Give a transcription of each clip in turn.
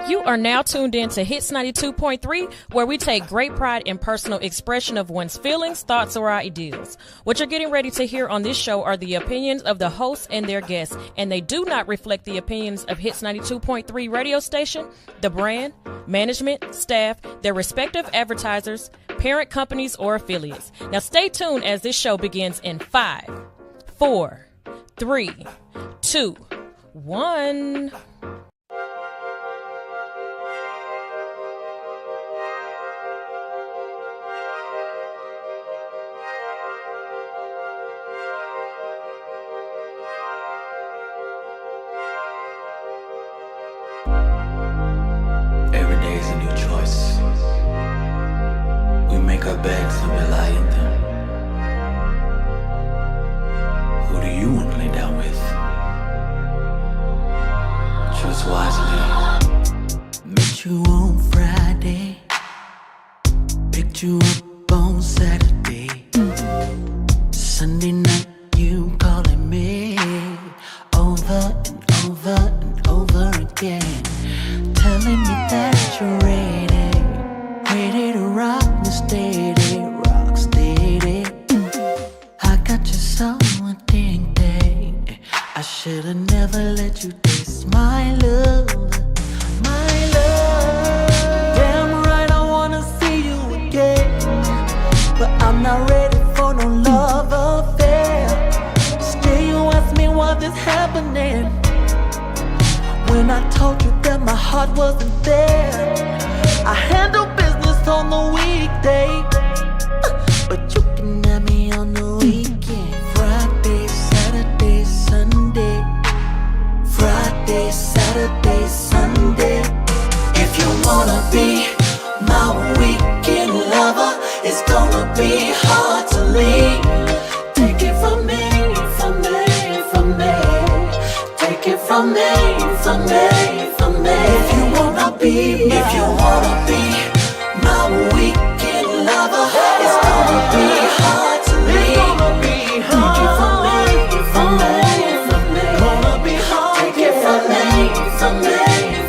You are now tuned in to Hits 92.3, where we take great pride in personal expression of one's feelings, thoughts, or ideals. What you're getting ready to hear on this show are the opinions of the hosts and their guests, and they do not reflect the opinions of Hits 92.3 radio station, the brand, management, staff, their respective advertisers, parent companies, or affiliates. Now stay tuned as this show begins in 5, 4, 3, 2, 1. Every day is a new choice. We make our beds and we lie in them. Who do you want to lay down with? Choose wisely. Met you on Friday, picked you up on Saturday. Sunday night you calling me over and over and over again, telling me that you're ready to rock me steady, rock steady. I got you so addicted, I should've never let you taste my love, my love. Damn right I wanna see you again, but I'm not ready for no love affair. Still you ask me what is happening, when I told you that my heart wasn't there. I handle business on the weekday, but you can have me on the weekend. Friday, Saturday, Sunday. Friday, Saturday, Sunday. If you wanna be my weekend lover, it's gonna be hard to leave. Take it from me, from me, from me. Take it from me, from me, from me. If you wanna be my weekend lover, it's gonna be hard to leave. Take it from me, from me, from me. Gonna be hard. Take it from me, from me,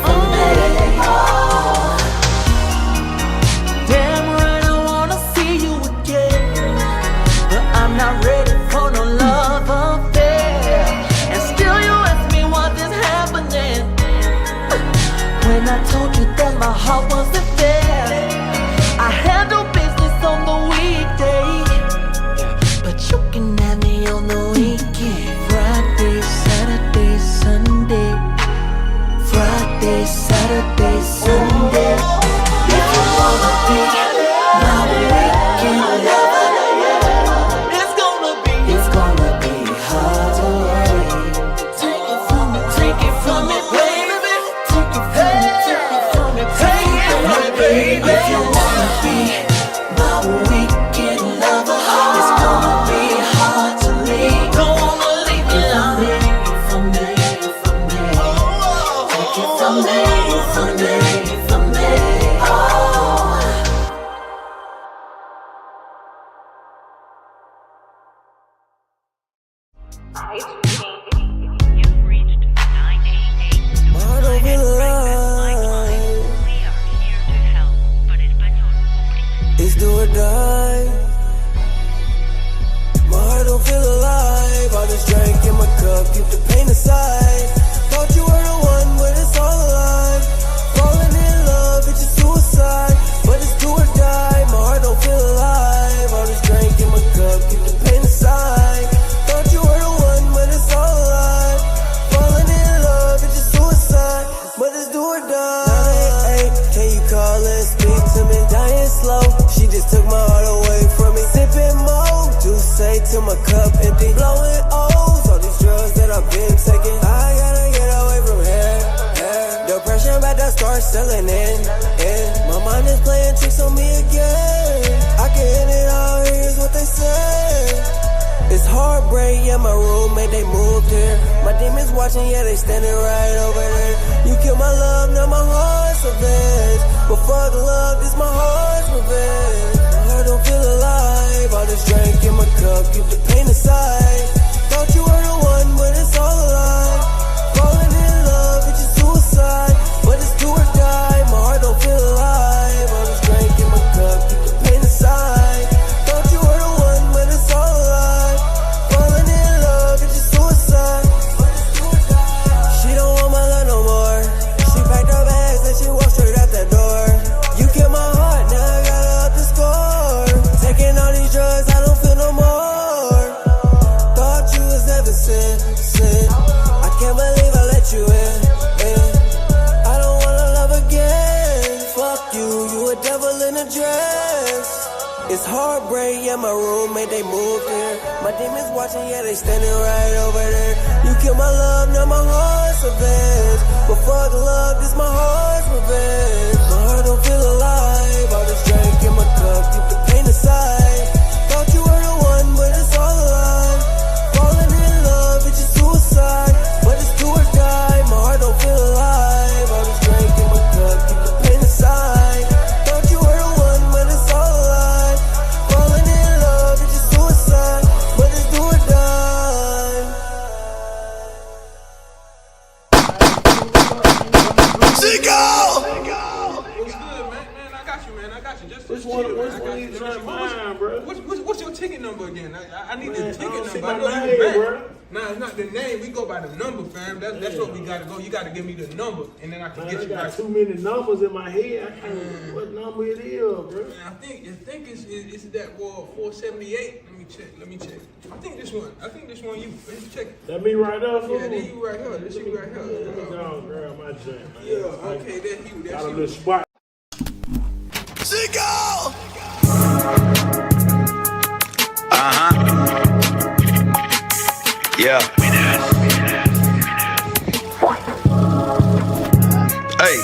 from me. Damn right I wanna see you again, but I'm not ready for no love affair. And still you ask me what is happening, when I told you that my heart wasn't there. I handle business on the weekday, but you can have me on the weekend. Friday, Saturday, Sunday. Friday, Saturday, Sunday. If you wanna be my weekend lover, it's gonna be hard to wait. Take it from me, baby. Take it from me, baby. If you wanna be my weekend lover, it's gonna be hard to leave. Don't wanna leave me alone. From me, from me. Take it from me, from me, from me. Oh. You've reached 988. Heart over the line. We are here to help, but español público. It's do or die. My heart don't feel alive. I just drank in my cup, keep the pain aside. Thought you were the one, but it's all a lie. Falling in love, it's just suicide, but it's do or die. My heart don't feel alive. I just drank in my cup, keep the pain aside. Thought you were the one, but it's all a lie. Falling in love, it's just suicide, but it's do or die. Hey, can you call and speak to me? Dying slow, she just took my heart away from me. Sipping more, to say till my cup empty. Blowing O's, all these drugs that I've been taking. I gotta get away from here. Depression about to start selling in. My mind is playing tricks on me again. I can hit it all, here's what they say. It's heartbreak, yeah, my roommate, they moved here. My demons watching, yeah, they standing right over there. You killed my love, now my heart's revenge. But fuck love, this my heart's revenge. My heart don't feel alive, I just drank in my cup, keep the pain aside. Thought you were the one, but it's all a lie. Falling in love, it's just suicide, but it's do or die. It's heartbreak, yeah, my roommate, they moved here. My demons watching, yeah, they standing right over there. You kill my love, now my heart's revenge. But fuck love, this my heart's revenge. My heart don't feel alive, all this drink in my cup, keep the pain aside. Thought you were the one, but it's all a lie. Falling in love, it's just suicide. But it's do or die, my heart don't feel alive. All this drink in my cup, keep the pain aside. Thought you were the one, but it's all a lie. Falling in love, it's just suicide. But it's do or die. Chico! What's good, man? Man, I got you, man. I got you. Just Which chill, one man. I got you you. trying to find, bro? What's your ticket number again? I need the ticket don't see number. my I know you name, back. bro. Nah, it's not the name. We go by the number, fam. That's what we gotta go. You gotta give me the number, and then I can Man, get I you got right. too many numbers in my head. I can't remember what number it is, bro. Man, I think it's that 478. Let me check. I think this one you. Let's check it. That me right there, fool? Yeah, then you right here. This you right Let me here. go and grab my jam, man. Yeah, okay, that's you. Got That's a you. little spot. Chico! Yeah. Hey,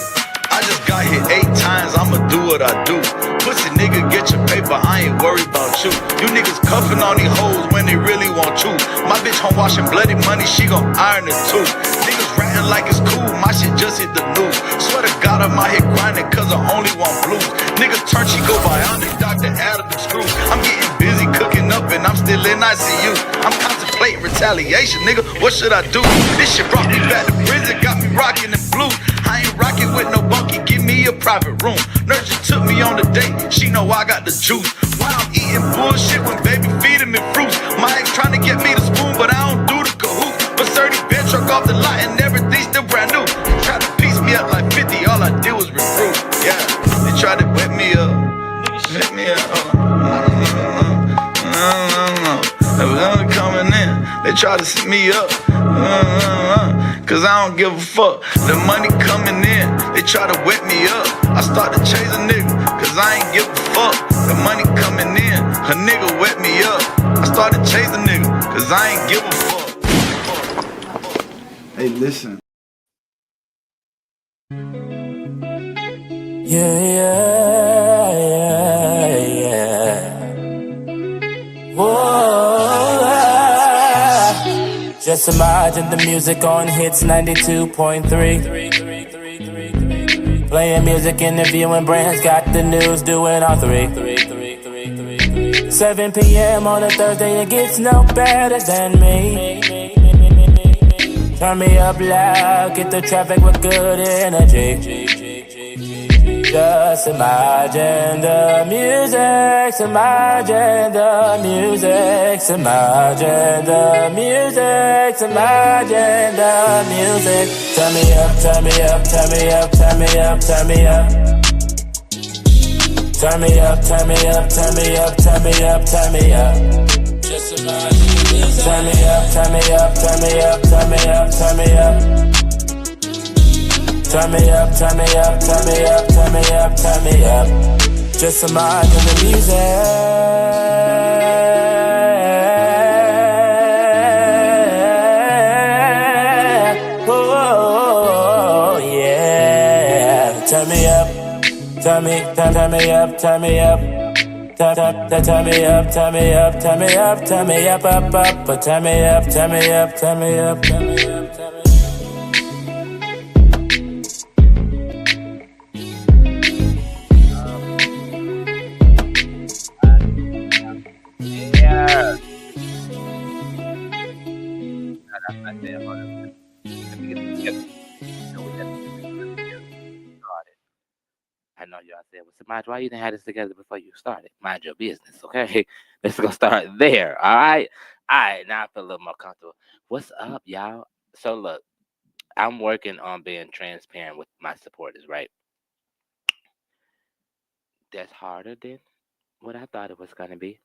I just got hit 8 times, I'ma do what I do. Pussy nigga, get your paper, I ain't worried about you. You niggas cuffing on these hoes when they really want to. My bitch home washing bloody money, she gon' iron it too. Niggas ratting like it's cool, my shit just hit the news. Swear to God I'm out here grinding cause I only want blues. Niggas turn, she go bionic, doctor added the screws. I'm getting busy cooking up and I'm still in ICU. I'm contemplating retaliation, nigga, what should I do? This shit brought me back to prison, got me rocking in blue. I ain't rocking with no bunkie, give me a private room. Nurse just took me on the date, she know I got the juice. Why I'm eating bullshit when baby feeding me fruits. My ex trying to get me the spoon, but I don't do the cahoot. But 30 bench truck off the lot and everything still brand new. Tried to piece me up like 50, all I did was recruit. Yeah, they tried to wet me up. Wet me up. They was only coming in, they tried to set me up. Cause I don't give a fuck. The money coming in, they try to wet me up. I start to chase a nigga, cause I ain't give a fuck. The money coming in, a nigga wet me up. I started chasing a nigga, cause I ain't give a fuck. Hey, listen. Yeah. Whoa. Just imagine the music on hits 92.3. Playing music, interviewing brands, got the news, doing all three. 7 p.m. on a Thursday, it gets no better than me. Turn me up loud, get the traffic with good energy. Just imagine the music, imagine the music, imagine the music, imagine the music. Turn me up, turn me up, turn me up, turn me up, turn me up. Turn me up, turn me up, turn me up, turn me up, turn me up. Just imagine the music. Turn me up, turn me up, turn me up, turn me up, turn me up. Turn me up, turn me up, turn me up, turn me up, turn me up. Just imagine the music. Oh yeah. Turn me up, turn me up, turn me up. Turn me up, turn me up, turn me up, turn me up, turn me up, up, up. Turn me up, turn me up, turn me up, turn me up, turn me up. I know y'all said, well, Semaj, why you didn't have this together before you started? Mind your business, okay? Let's go start there, all right? All right, now I feel a little more comfortable. What's up, y'all? So, look, I'm working on being transparent with my supporters, right? That's harder than what I thought it was going to be.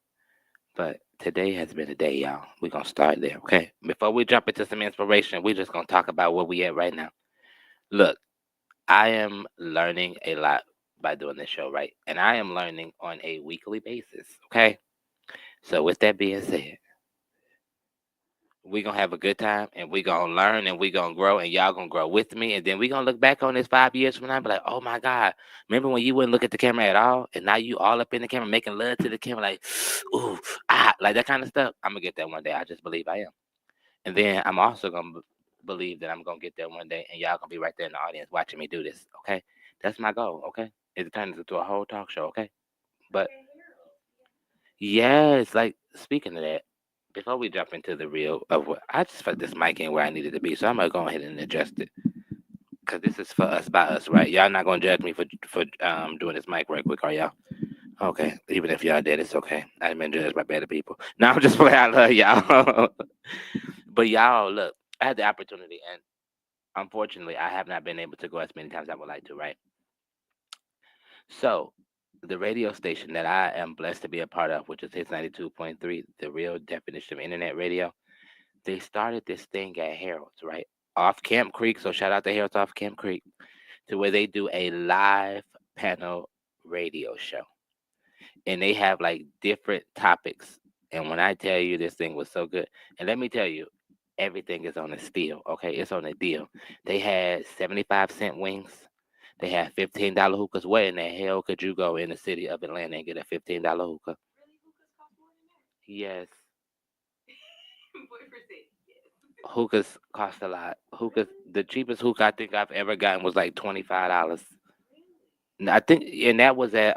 But today has been a day, y'all. We're going to start there, okay? Before we jump into some inspiration, we're just going to talk about where we at right now. Look, I am learning a lot by doing this show, right? And I am learning on a weekly basis. Okay. So with that being said, we gonna have a good time and we gonna learn and we gonna grow and y'all gonna grow with me and then we gonna look back on this 5 years from now and be like, oh my God, remember when you wouldn't look at the camera at all and now you all up in the camera making love to the camera like, ooh, like that kind of stuff. I'm gonna get that one day. I just believe I am. And then I'm also gonna believe that I'm gonna get there one day and y'all gonna be right there in the audience watching me do this. Okay, that's my goal. Okay, it turns into a whole talk show. Okay, but yes, like speaking of that, before we jump into the real of what I just felt this mic ain't where I needed to be, so I'm gonna go ahead and adjust it because this is for us by us, right? Y'all not gonna judge me for doing this mic right quick, are y'all? Okay, even if y'all did, it's okay. I've been judged by better people. Now I'm just playing. I love y'all, but y'all look. I had the opportunity, and unfortunately, I have not been able to go as many times as I would like to, right? So, the radio station that I am blessed to be a part of, which is Hits 92.3, the real definition of internet radio, they started this thing at Harold's, right? Off Camp Creek. So, shout out to Harold's off Camp Creek, to where they do a live panel radio show. And they have like different topics. And when I tell you this thing was so good, and let me tell you, everything is on a steal, okay? It's on a deal. They had 75-cent wings. They had $15 hookahs. Where in the hell could you go in the city of Atlanta and get a $15 hookah? Yes. Hookahs cost a lot. Hookahs, the cheapest hookah I think I've ever gotten was like $25. I think, and that was at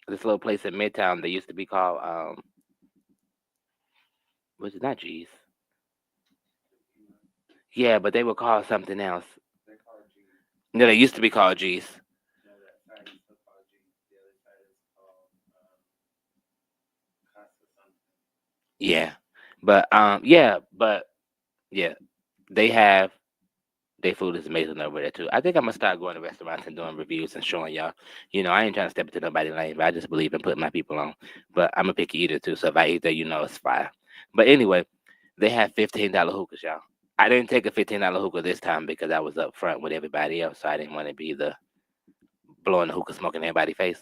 this little place in Midtown. They used to be called was it not G's? Yeah, but they were called something else. No, they used to be called G's. Yeah, but yeah, they have their food is amazing over there too. I think I'm gonna start going to restaurants and doing reviews and showing y'all. You know, I ain't trying to step into nobody's lane, but I just believe in putting my people on. But I'm a picky eater too, so if I eat there, you know it's fire. But anyway, they have $15 hookahs, y'all. I didn't take a $15 hookah this time because I was up front with everybody else, so I didn't want to be the blowing the hookah smoke in everybody's face.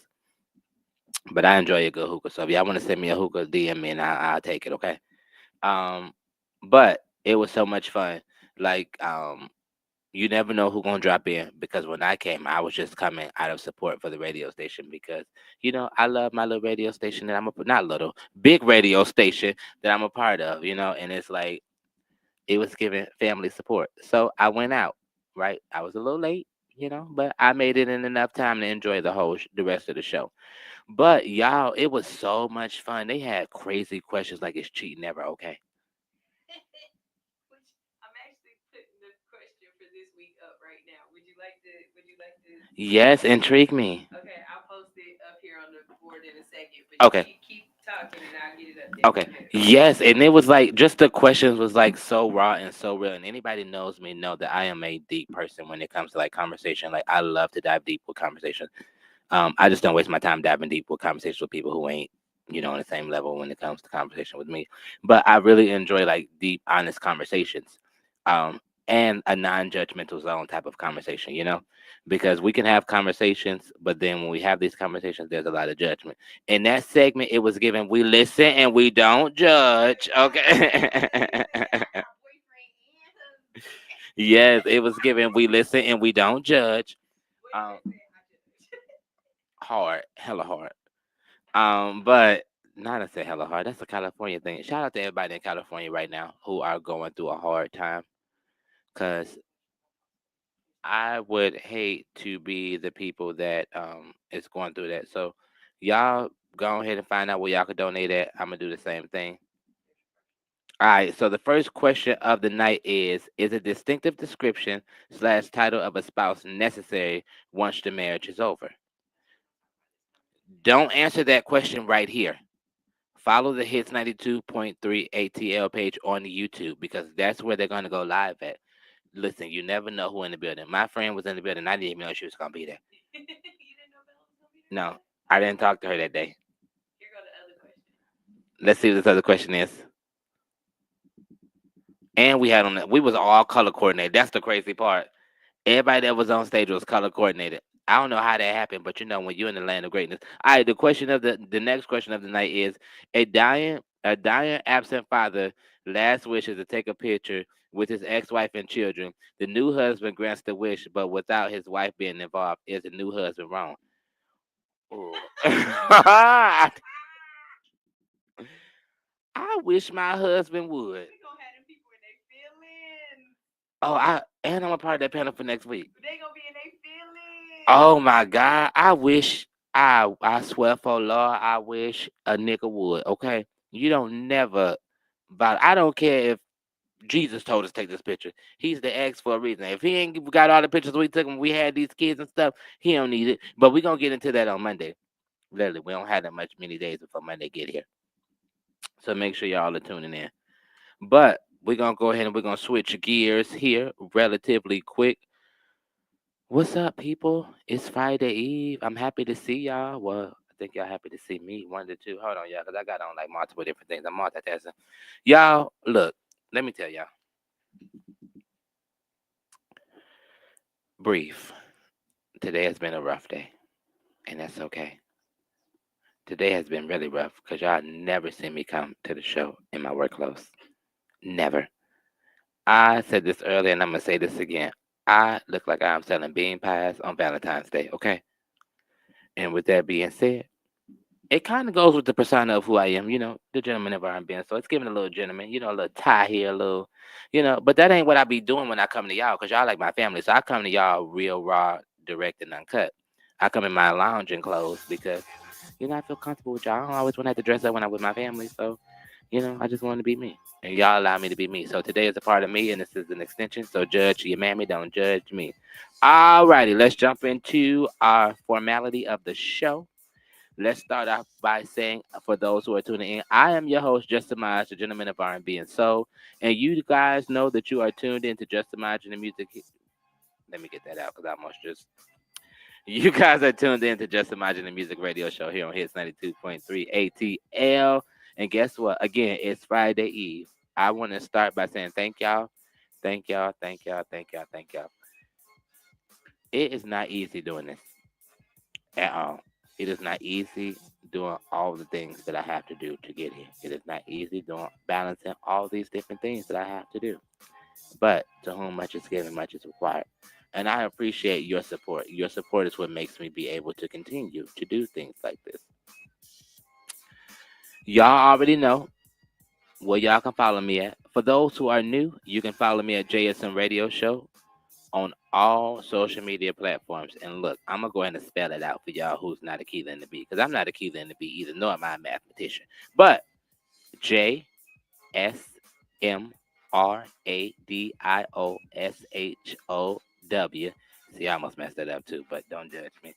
But I enjoy a good hookah, so if y'all want to send me a hookah, DM me and I'll take it, okay? Um, but it was so much fun. Like, you never know who gonna drop in because when I came, I was just coming out of support for the radio station because I love my little radio station that I'm not little, big radio station that I'm a part of, and it's like it was giving family support. So I went out, right? I was a little late, but I made it in enough time to enjoy the rest of the show. But y'all, it was so much fun. They had crazy questions like, "Is cheating ever okay?" Yes, intrigue me. Okay, I'll post it up here on the board in a second. But Okay. keep talking and I'll get it up there. Okay. Yes, and it was like just the questions was like so raw and so real. And anybody knows me know that I am a deep person when it comes to like conversation. Like I love to dive deep with conversation. I just don't waste my time diving deep with conversations with people who ain't, on the same level when it comes to conversation with me. But I really enjoy like deep, honest conversations. And a non-judgmental zone type of conversation, because we can have conversations, but then when we have these conversations, there's a lot of judgment. In that segment, it was given, we listen and we don't judge. Okay. Yes, it was given, we listen and we don't judge. Hard, hella hard. But not to say hella hard. That's a California thing. Shout out to everybody in California right now who are going through a hard time. Cause I would hate to be the people that is going through that. So y'all go ahead and find out where y'all could donate at. I'm gonna do the same thing. All right. So the first question of the night is a distinctive description / title of a spouse necessary once the marriage is over? Don't answer that question right here. Follow the Hits 92.3 ATL page on the YouTube because that's where they're gonna go live at. Listen, you never know who in the building. My friend was in the building. I didn't even know she was gonna be there. No, I didn't talk to her that day. Here go the other question. Let's see what this other question is. And we was all color coordinated. That's the crazy part. Everybody that was on stage was color coordinated. I don't know how that happened, but you know when you're in the land of greatness. All right, the next question of the night is a dying absent father last wish is to take a picture with his ex-wife and children. The new husband grants the wish, but without his wife being involved. Is the new husband wrong? Ooh. I wish my husband would. We gonna have them people in their feelings. I'm a part of that panel for next week. They gonna be in their feelings. Oh my God. I swear for Lord, I wish a nigga would. Okay. You don't never I don't care if Jesus told us to take this picture. He's the ex for a reason. If he ain't got all the pictures we took when we had these kids and stuff, he don't need it. But we're gonna get into that on Monday. Literally, we don't have that many days before Monday get here. So make sure y'all are tuning in. But we're gonna go ahead and we're gonna switch gears here relatively quick. What's up, people? It's Friday Eve. I'm happy to see y'all. Well, I think y'all happy to see me. One to two. Hold on, y'all, because I got on like multiple different things. I'm multitasking. Y'all, look, let me tell y'all. Brief. Today has been a rough day, and that's okay. Today has been really rough because y'all never seen me come to the show in my work clothes. Never. I said this earlier, and I'm going to say this again. I look like I'm selling bean pies on Valentine's Day, okay? And with that being said, it kind of goes with the persona of who I am, the gentleman of R&B. So it's giving a little gentleman, a little tie here, a little, but that ain't what I be doing when I come to y'all because y'all like my family. So I come to y'all real raw, direct, and uncut. I come in my lounging clothes because, I feel comfortable with y'all. I don't always want to have to dress up when I'm with my family. So, I just want to be me. And y'all allow me to be me. So today is a part of me, and this is an extension. So judge your mammy, don't judge me. All righty, let's jump into our formality of the show. Let's start off by saying, for those who are tuning in, I am your host, Just Semaj, the gentleman of R&B and soul. And you guys know that you are tuned into Just Semaj and the music. Let me get that out because I almost just. You guys are tuned in to Just Imagine the Music Radio Show here on Hits 92.3 ATL. And guess what? Again, it's Friday Eve. I want to start by saying thank y'all. Thank y'all. Thank y'all. Thank y'all. Thank y'all. It is not easy doing this at all. It is not easy doing all the things that I have to do to get here. It is not easy doing balancing all these different things that I have to do. But to whom much is given, much is required. And I appreciate your support. Your support is what makes me be able to continue to do things like this. Y'all already know where y'all can follow me at. For those who are new, you can follow me at JSM Radio Show on all social media platforms. And look, I'm going to go ahead and spell it out for y'all who's not a Keelan to be, because I'm not a Keelan to be either, nor am I a mathematician. But JSMRADIOSHOW. See, I almost messed that up too, but don't judge me.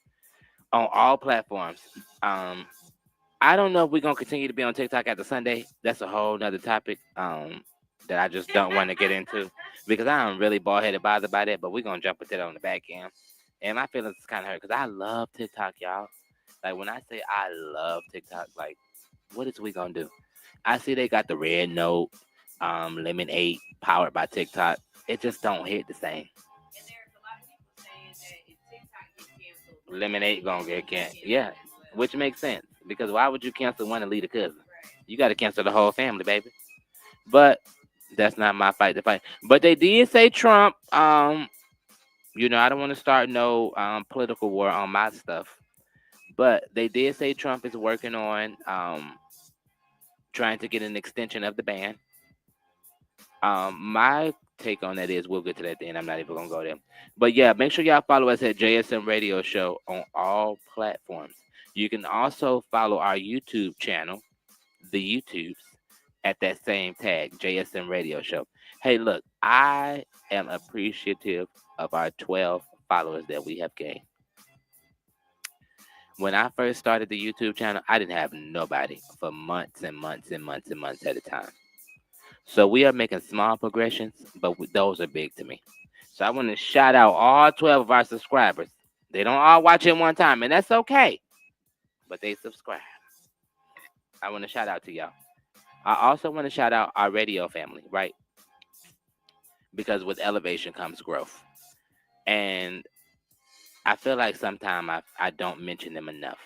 On all platforms. I don't know if we're gonna continue to be on TikTok after Sunday. That's a whole nother topic that I just don't want to get into because I'm really bald headed bothered by that. But we're gonna jump into that on the back end. And my feelings is kind of hurt because I love TikTok, y'all. Like when I say I love TikTok, like what is we gonna do? I see they got the red note, Lemon 8 powered by TikTok. It just don't hit the same. And there's a lot of people saying that if TikTok gets canceled, Lemon 8 gonna get canceled. Yeah, which makes sense because why would you cancel one and leave a cousin? You got to cancel the whole family, baby. But that's not my fight to fight. But they did say Trump. I don't want to start no political war on my stuff. But they did say Trump is working on trying to get an extension of the ban. My take on that is we'll get to that then. I'm not even gonna go there. But yeah, make sure y'all follow us at JSM Radio Show on all platforms. You can also follow our YouTube channel, the YouTubes, at that same tag, JSM Radio Show. Hey, look, I am appreciative of our 12 followers that we have gained. When I first started the YouTube channel, I didn't have nobody for months and months and months and months at a time. So we are making small progressions, but those are big to me. So I want to shout out all 12 of our subscribers. They don't all watch it one time, and that's okay. But they subscribe. I want to shout out to y'all. I also want to shout out our radio family, right? Because with elevation comes growth. And I feel like sometimes I don't mention them enough.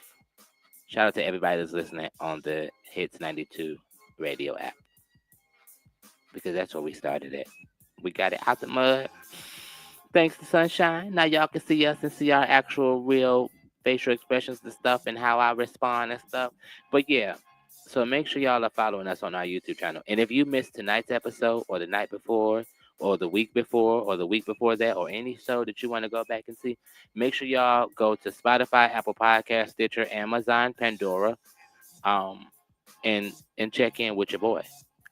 Shout out to everybody that's listening on the Hits 92 radio app, because that's where we started at. We got it out the mud. Thanks to Sunshine. Now y'all can see us and see our actual real facial expressions and stuff and how I respond and stuff. But yeah, so make sure y'all are following us on our YouTube channel. And if you missed tonight's episode or the night before or the week before or the week before that or any show that you want to go back and see, make sure y'all go to Spotify, Apple Podcast, Stitcher, Amazon, Pandora, and check in with your boy.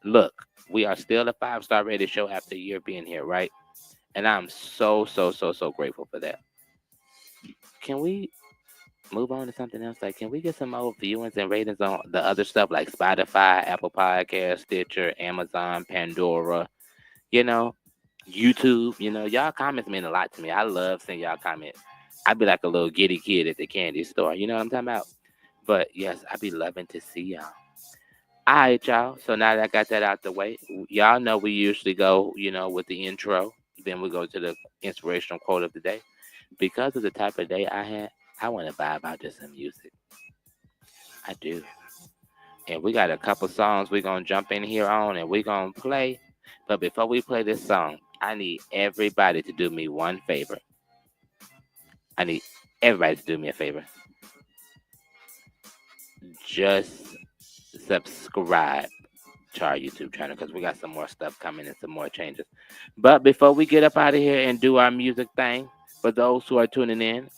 Look, we are still a 5-star rated show after a year being here, right? And I'm so grateful for that. Can we move on to something else? Like, can we get some more viewings and ratings on the other stuff like Spotify, Apple Podcast, Stitcher, Amazon, Pandora, YouTube? Y'all comments mean a lot to me. I love seeing y'all comment. I'd be like a little giddy kid at the candy store. You know what I'm talking about? But yes, I'd be loving to see y'all. All right, y'all. So now that I got that out the way, y'all know we usually go, with the intro. Then we go to the inspirational quote of the day. Because of the type of day I had, I want to vibe out to some music. I do. And we got a couple songs we're going to jump in here on and we're going to play. But before we play this song, I need everybody to do me one favor. I need everybody to do me a favor. Just subscribe to our YouTube channel because we got some more stuff coming and some more changes. But before we get up out of here and do our music thing, for those who are tuning in,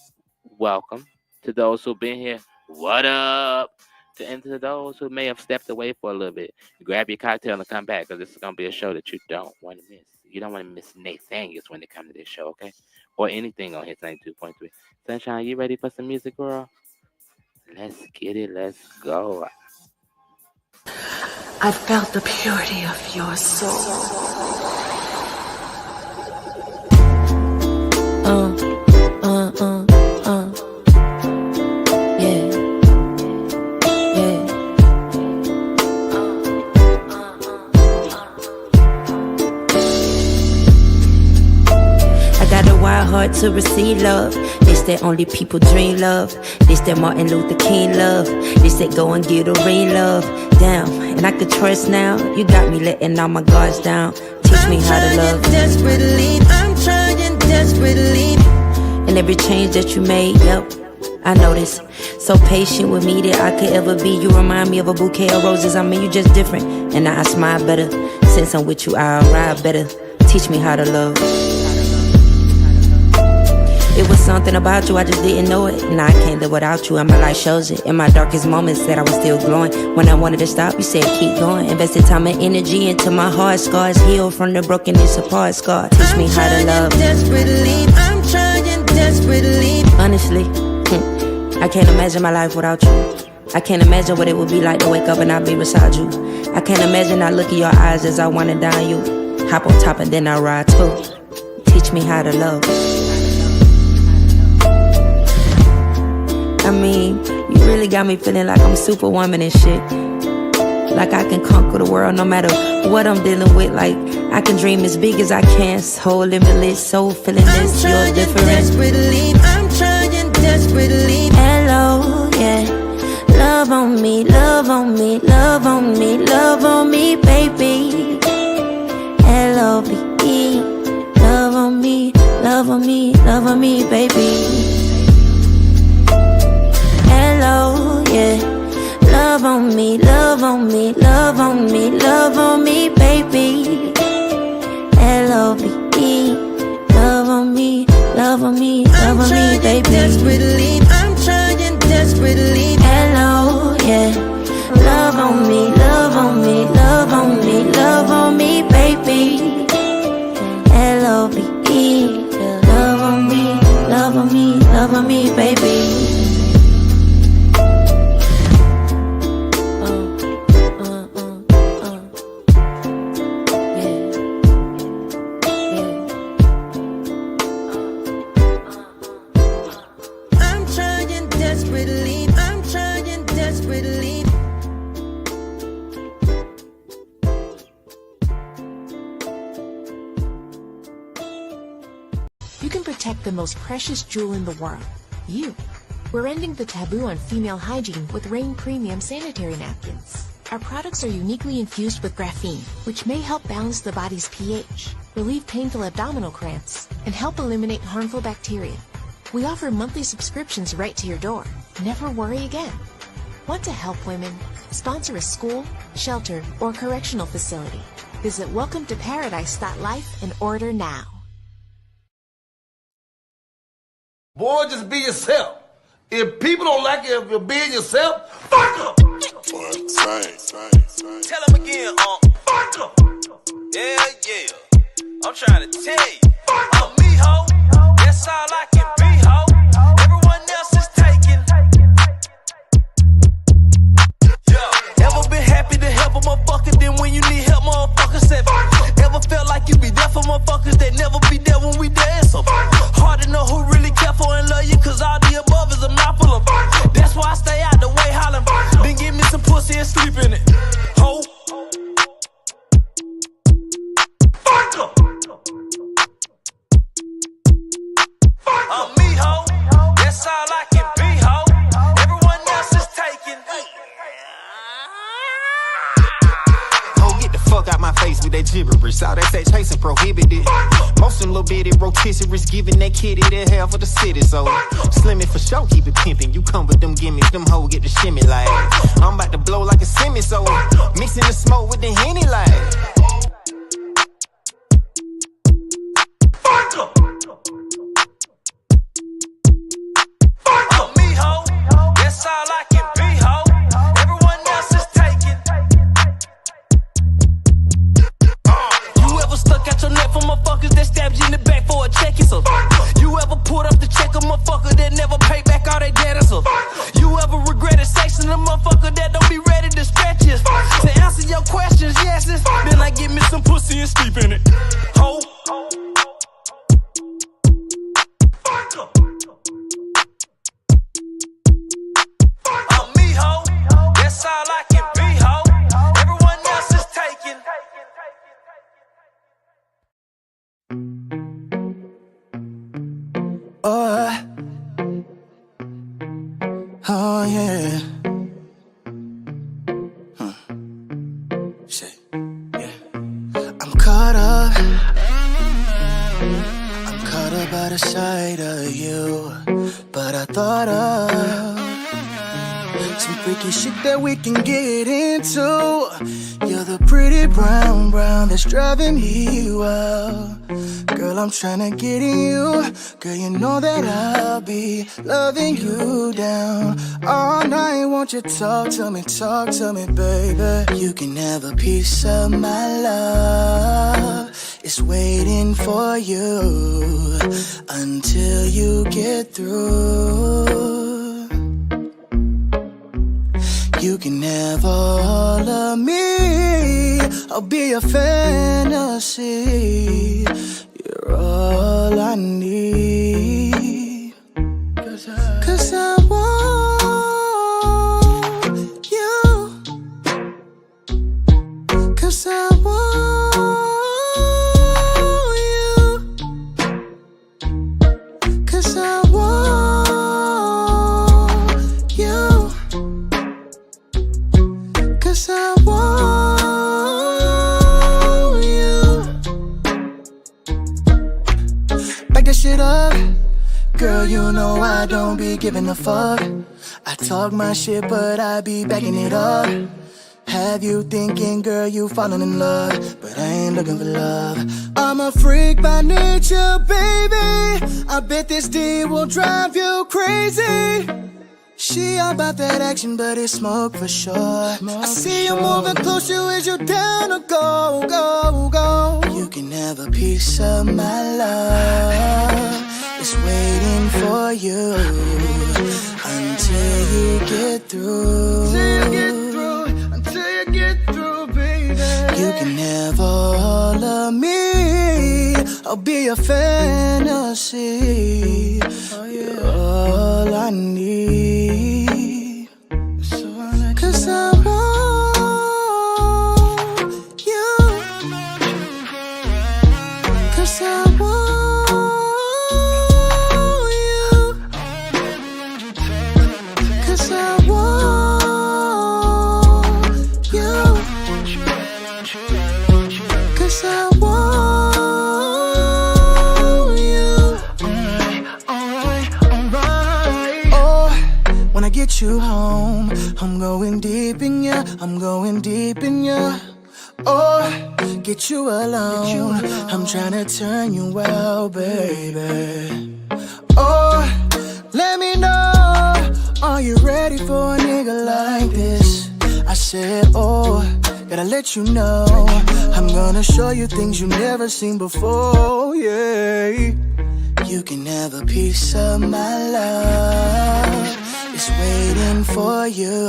welcome. To those who've been here, what up? And to those who may have stepped away for a little bit, grab your cocktail and come back because this is going to be a show that you don't want to miss. You don't want to miss Nathaniel's when it comes to this show, okay? Or anything on Hits 92.3. Sunshine, you ready for some music, girl? Let's get it. Let's go. I felt the purity of your soul. Hard to receive love. This that only people dream love. This that Martin Luther King love. This that go and get a ring love. Damn, and I could trust now. You got me letting all my guards down. Teach me how to love. I'm trying desperately. And every change that you made, yep, I noticed. So patient with me that I could ever be. You remind me of a bouquet of roses. I mean, you just different. And now I smile better. Since I'm with you, I arrive better. Teach me how to love. It was something about you, I just didn't know it. Now I can't live without you, and my life shows it. In my darkest moments that I was still glowing. When I wanted to stop, you said keep going. Invested time and energy into my heart. Scars healed from the brokenness apart. Scar, teach me how to love. I'm trying desperately. Honestly, I can't imagine my life without you. I can't imagine what it would be like to wake up and not be beside you. I can't imagine I look in your eyes as I wanna down you. Hop on top and then I ride too. Teach me how to love. I mean, you really got me feeling like I'm Superwoman and shit. Like I can conquer the world no matter what I'm dealing with. Like I can dream as big as I can. So limitless, so feeling this. You're different. I'm trying desperately. Hello, yeah. Love on me, love on me, love on me, love on me, baby. L-O-V-E. Love on me, love on me, love on me, baby. Hello, yeah. Love on me, love on me, love on me, love on me, baby. L-O-V-E. Love on me, love on me, love on me, baby. I'm trying desperately. Hello, yeah. Love on me, love on me, love on me, love on me, baby. L-O-V-E. Love on me, love on me, love on me, baby. Yeah. can protect the most precious jewel in the world, you. We're ending the taboo on female hygiene with Rain Premium sanitary napkins. Our products are uniquely infused with graphene, which may help balance the body's pH, relieve painful abdominal cramps, and help eliminate harmful bacteria. We offer monthly subscriptions right to your door. Never worry again. Want to help women? Sponsor a school, shelter, or correctional facility. Visit welcometoparadise.life and order now. Boy, just be yourself. If people don't like it, if you're being yourself, fuck them. Tell them again, fuck them. Yeah. I'm trying to tell you. I'm me, ho. That's all I can be, ho. Everyone else is taken. Yeah. Ever been happy to help a motherfucker, then when you need help, motherfucker said, ever felt like you be there for motherfuckers that never be there when we dance? Hard to know who really care for and love you, cause all the above is a mouthful of. That's why I stay out the way hollering. Then give me some pussy and sleep in it. Ho. Fuck em. I'm me, ho. That's all I can be, ho. Everyone else is taken. Ho, get the fuck out my face with that gibberish. All that sex chasing prohibited. Most of them little bitty rotisseries giving that kitty the hell for the city. So slimming for sure, keep it pimping. You come with them gimmicks, them hoes get the shimmy like. I'm about to blow like a semi, so mixing the smoke with the Henny like. Fuck em. I'm me, ho. That's all I can be, ho. Everyone else is taken. You ever stuck out your neck for motherfuckers that stabbed you in the back for a check? So you ever pulled up the check a motherfucker that never paid back all their debt? So you ever regretted sexing a motherfucker that don't be ready to stretch you? To answer your questions, yes, then I give me some pussy and sleep in it. Ho. I'm me, ho. That's all I can be, ho. Everyone else is taken. Oh yeah. Shit. Yeah. I'm caught up by the sight of you, but I thought of some freaky shit that we can get into. You're the pretty brown that's driving me wild. Girl, I'm tryna get in you. Girl, you know that I'll be loving you down all night. Won't you talk to me, baby? You can have a piece of my love. It's waiting for you until you get through. You can have all of me. I'll be your fantasy. You're all I need. 'Cause I want you. 'Cause I want you. 'Cause I want you. 'Cause I want you. Back that shit up. Girl, you know I don't be giving a fuck. I talk my shit, but I be backing it up. Have you thinking, girl, you falling in love, but I ain't looking for love. I'm a freak by nature, baby. I bet this D will drive you crazy. She all about that action, but it's smoke for sure. I see you moving closer, is you down to go, go, go? You can have a piece of my love. It's waiting for you until you get through. Until you get through, baby. You can have all of me. I'll be your fantasy. You're all I need. 'Cause I want you. 'Cause I want you home. I'm going deep in ya, I'm going deep in ya. Or get you alone. I'm tryna turn you out, baby. Or let me know, are you ready for a nigga like this? I said, oh, gotta let you know, I'm gonna show you things you never seen before, yeah. You can have a piece of my love. It's waiting for you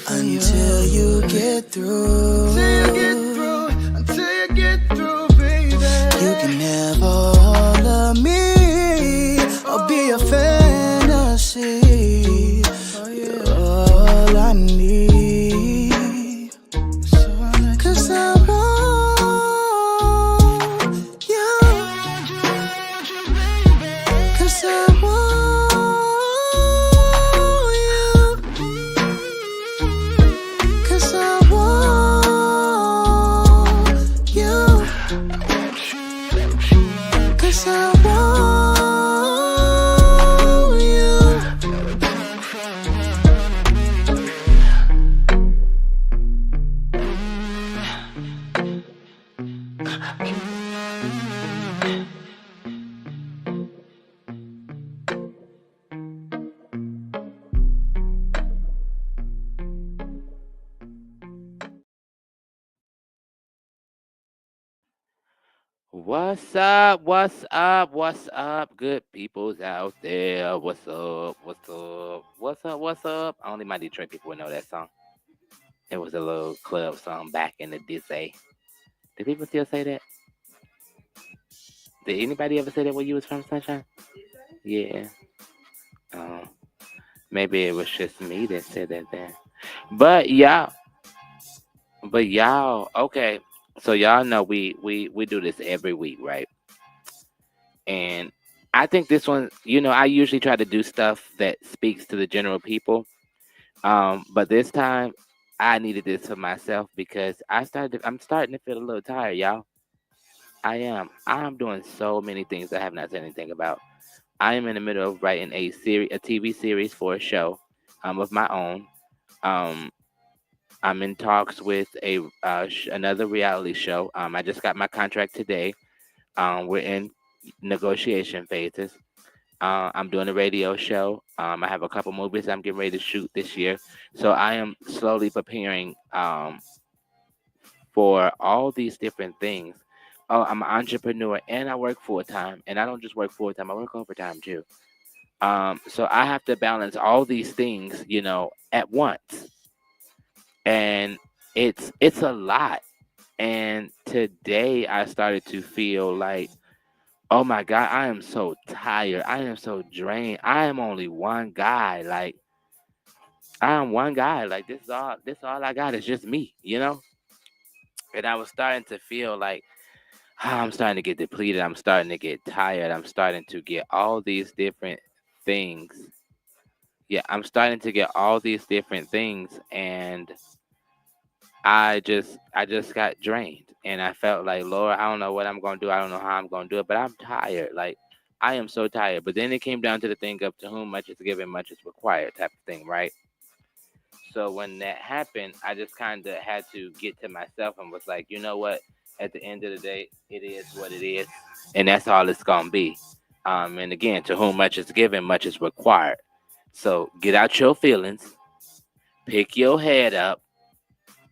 until you get through. Until you get through, baby. You can have all of me. I'll be a fantasy. You're all I need. 'Cause I want you. 'Cause I want you. 'Cause I want you. 'Cause I want you. What's up? What's up? What's up? Good peoples out there. What's up? What's up? What's up? What's up? Only my Detroit people would know that song. It was a little club song back in the day. Do people still say that? Did anybody ever say that when you was from Sunshine? Yeah. Um, maybe it was just me that said that then. But y'all, okay. So y'all know we do this every week, right? And I think this one, I usually try to do stuff that speaks to the general people. But this time I needed this for myself because I'm starting to feel a little tired, y'all. I am. I'm doing so many things I have not said anything about. I am in the middle of writing a TV series for a show of my own. Um, I'm in talks with another reality show. I just got my contract today. We're in negotiation phases. I'm doing a radio show. I have a couple movies I'm getting ready to shoot this year. So I am slowly preparing for all these different things. Oh, I'm an entrepreneur and I work full time. And I don't just work full time, I work overtime too. So I have to balance all these things, at once. And it's a lot. And today I started to feel like, oh my God, I am so tired. I am so drained. I am only one guy. Like I am one guy. Like this all I got is just me. And I was starting to feel like I'm starting to get depleted. I'm starting to get tired. I'm starting to get all these different things. Yeah, I'm starting to get all these different things and I just got drained and I felt like, Lord, I don't know what I'm gonna do. I don't know how I'm gonna do it, but I'm tired. Like I am so tired. But then it came down to the thing of to whom much is given, much is required type of thing, right? So when that happened, I just kind of had to get to myself and was like, you know what? At the end of the day, it is what it is, and that's all it's gonna be. And again, to whom much is given, much is required. So get out your feelings, pick your head up,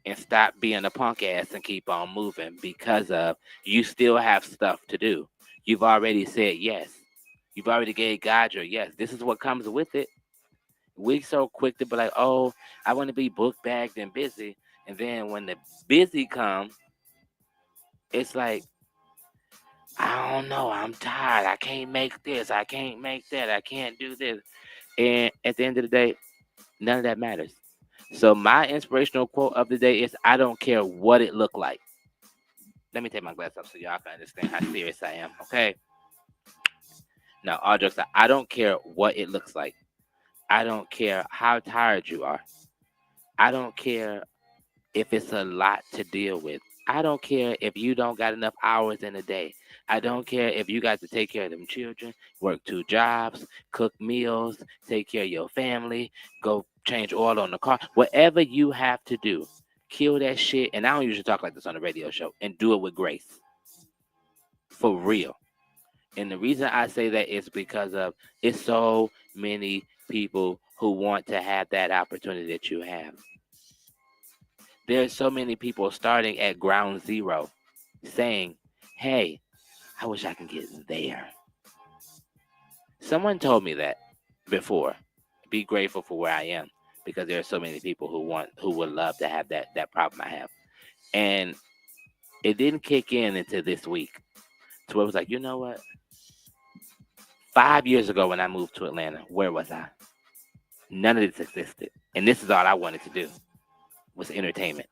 and stop being a punk ass and keep on moving because of you still have stuff to do. You've already said yes. You've already gave God your yes. This is what comes with it. We so quick to be like, oh, I want to be book bagged and busy. And then when the busy comes, it's like, I don't know, I'm tired. I can't make this. I can't make that. I can't do this. And at the end of the day, none of that matters. So my inspirational quote of the day is, I don't care what it looked like. Let me take my glass up so y'all can understand how serious I am, okay? Now, all jokes aside, I don't care what it looks like. I don't care how tired you are. I don't care if it's a lot to deal with. I don't care if you don't got enough hours in a day. I don't care if you got to take care of them children, work 2 jobs, cook meals, take care of your family, go change oil on the car. Whatever you have to do, kill that shit. And I don't usually talk like this on the radio show. And do it with grace. For real. And the reason I say that is because of it's so many people who want to have that opportunity that you have. There's so many people starting at ground zero saying, hey, I wish I can get there. Someone told me that before. Be grateful for where I am because there are so many people who would love to have that problem I have. And it didn't kick in until this week. So it was like, you know what? 5 years ago when I moved to Atlanta, where was I? None of this existed. And this is all I wanted to do was entertainment.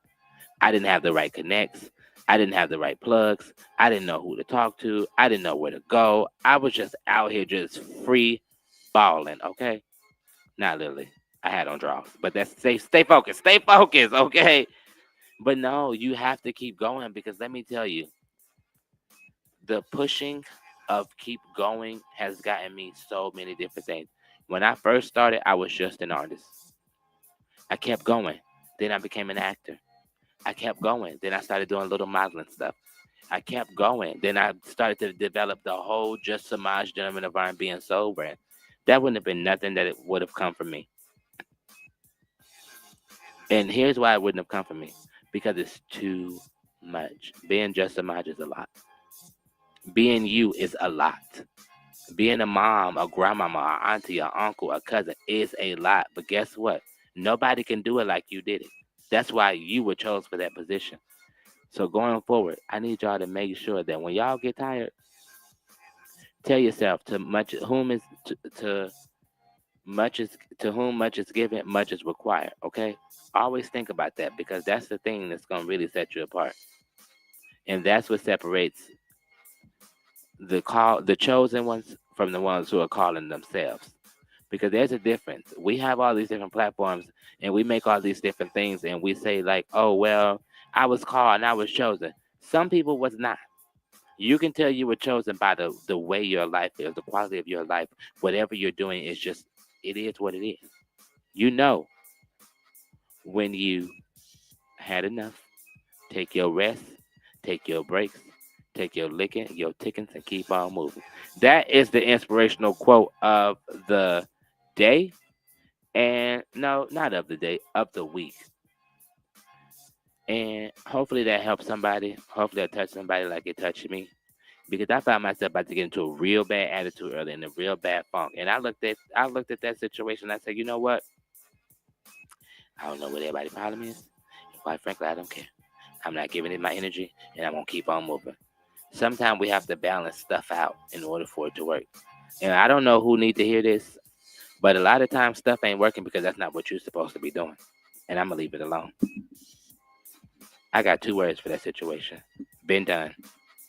I didn't have the right connects. I didn't have the right plugs. I didn't know who to talk to. I didn't know where to go. I was just out here just free balling, okay? Not literally. I had on draws. But that's stay focused. Stay focused, okay? But no, you have to keep going because let me tell you, the pushing of keep going has gotten me so many different things. When I first started, I was just an artist. I kept going. Then I became an actor. I kept going. Then I started doing little modeling stuff. I kept going. Then I started to develop the whole Just Semaj Gentleman of R&B and Soul brand. That wouldn't have been nothing that it would have come from me. And here's why it wouldn't have come from me. Because it's too much. Being Just Semaj is a lot. Being you is a lot. Being a mom, a grandmama, a auntie, a uncle, a cousin is a lot. But guess what? Nobody can do it like you did it. That's why you were chosen for that position. So going forward, I need y'all to make sure that when y'all get tired, tell yourself to whom much is given, much is required. Okay? Always think about that because that's the thing that's gonna really set you apart. And that's what separates the chosen ones from the ones who are calling themselves. Because there's a difference. We have all these different platforms and we make all these different things and we say like, oh, well, I was called and I was chosen. Some people was not. You can tell you were chosen by the way your life is, the quality of your life. Whatever you're doing is just, it is what it is. You know when you had enough. Take your rest, take your breaks, take your licking, your tickings, and keep on moving. That is the inspirational quote of the day. And no, not of the day, of the week. And hopefully that helps somebody. Hopefully that touched somebody like it touched me. Because I found myself about to get into a real bad attitude earlier and a real bad funk. And I looked at that situation and I said, you know what? I don't know what everybody's problem is. And quite frankly, I don't care. I'm not giving it my energy and I'm gonna keep on moving. Sometimes we have to balance stuff out in order for it to work. And I don't know who needs to hear this, but a lot of times stuff ain't working because that's not what you're supposed to be doing. And I'm gonna leave it alone. I got 2 words for that situation. Been done.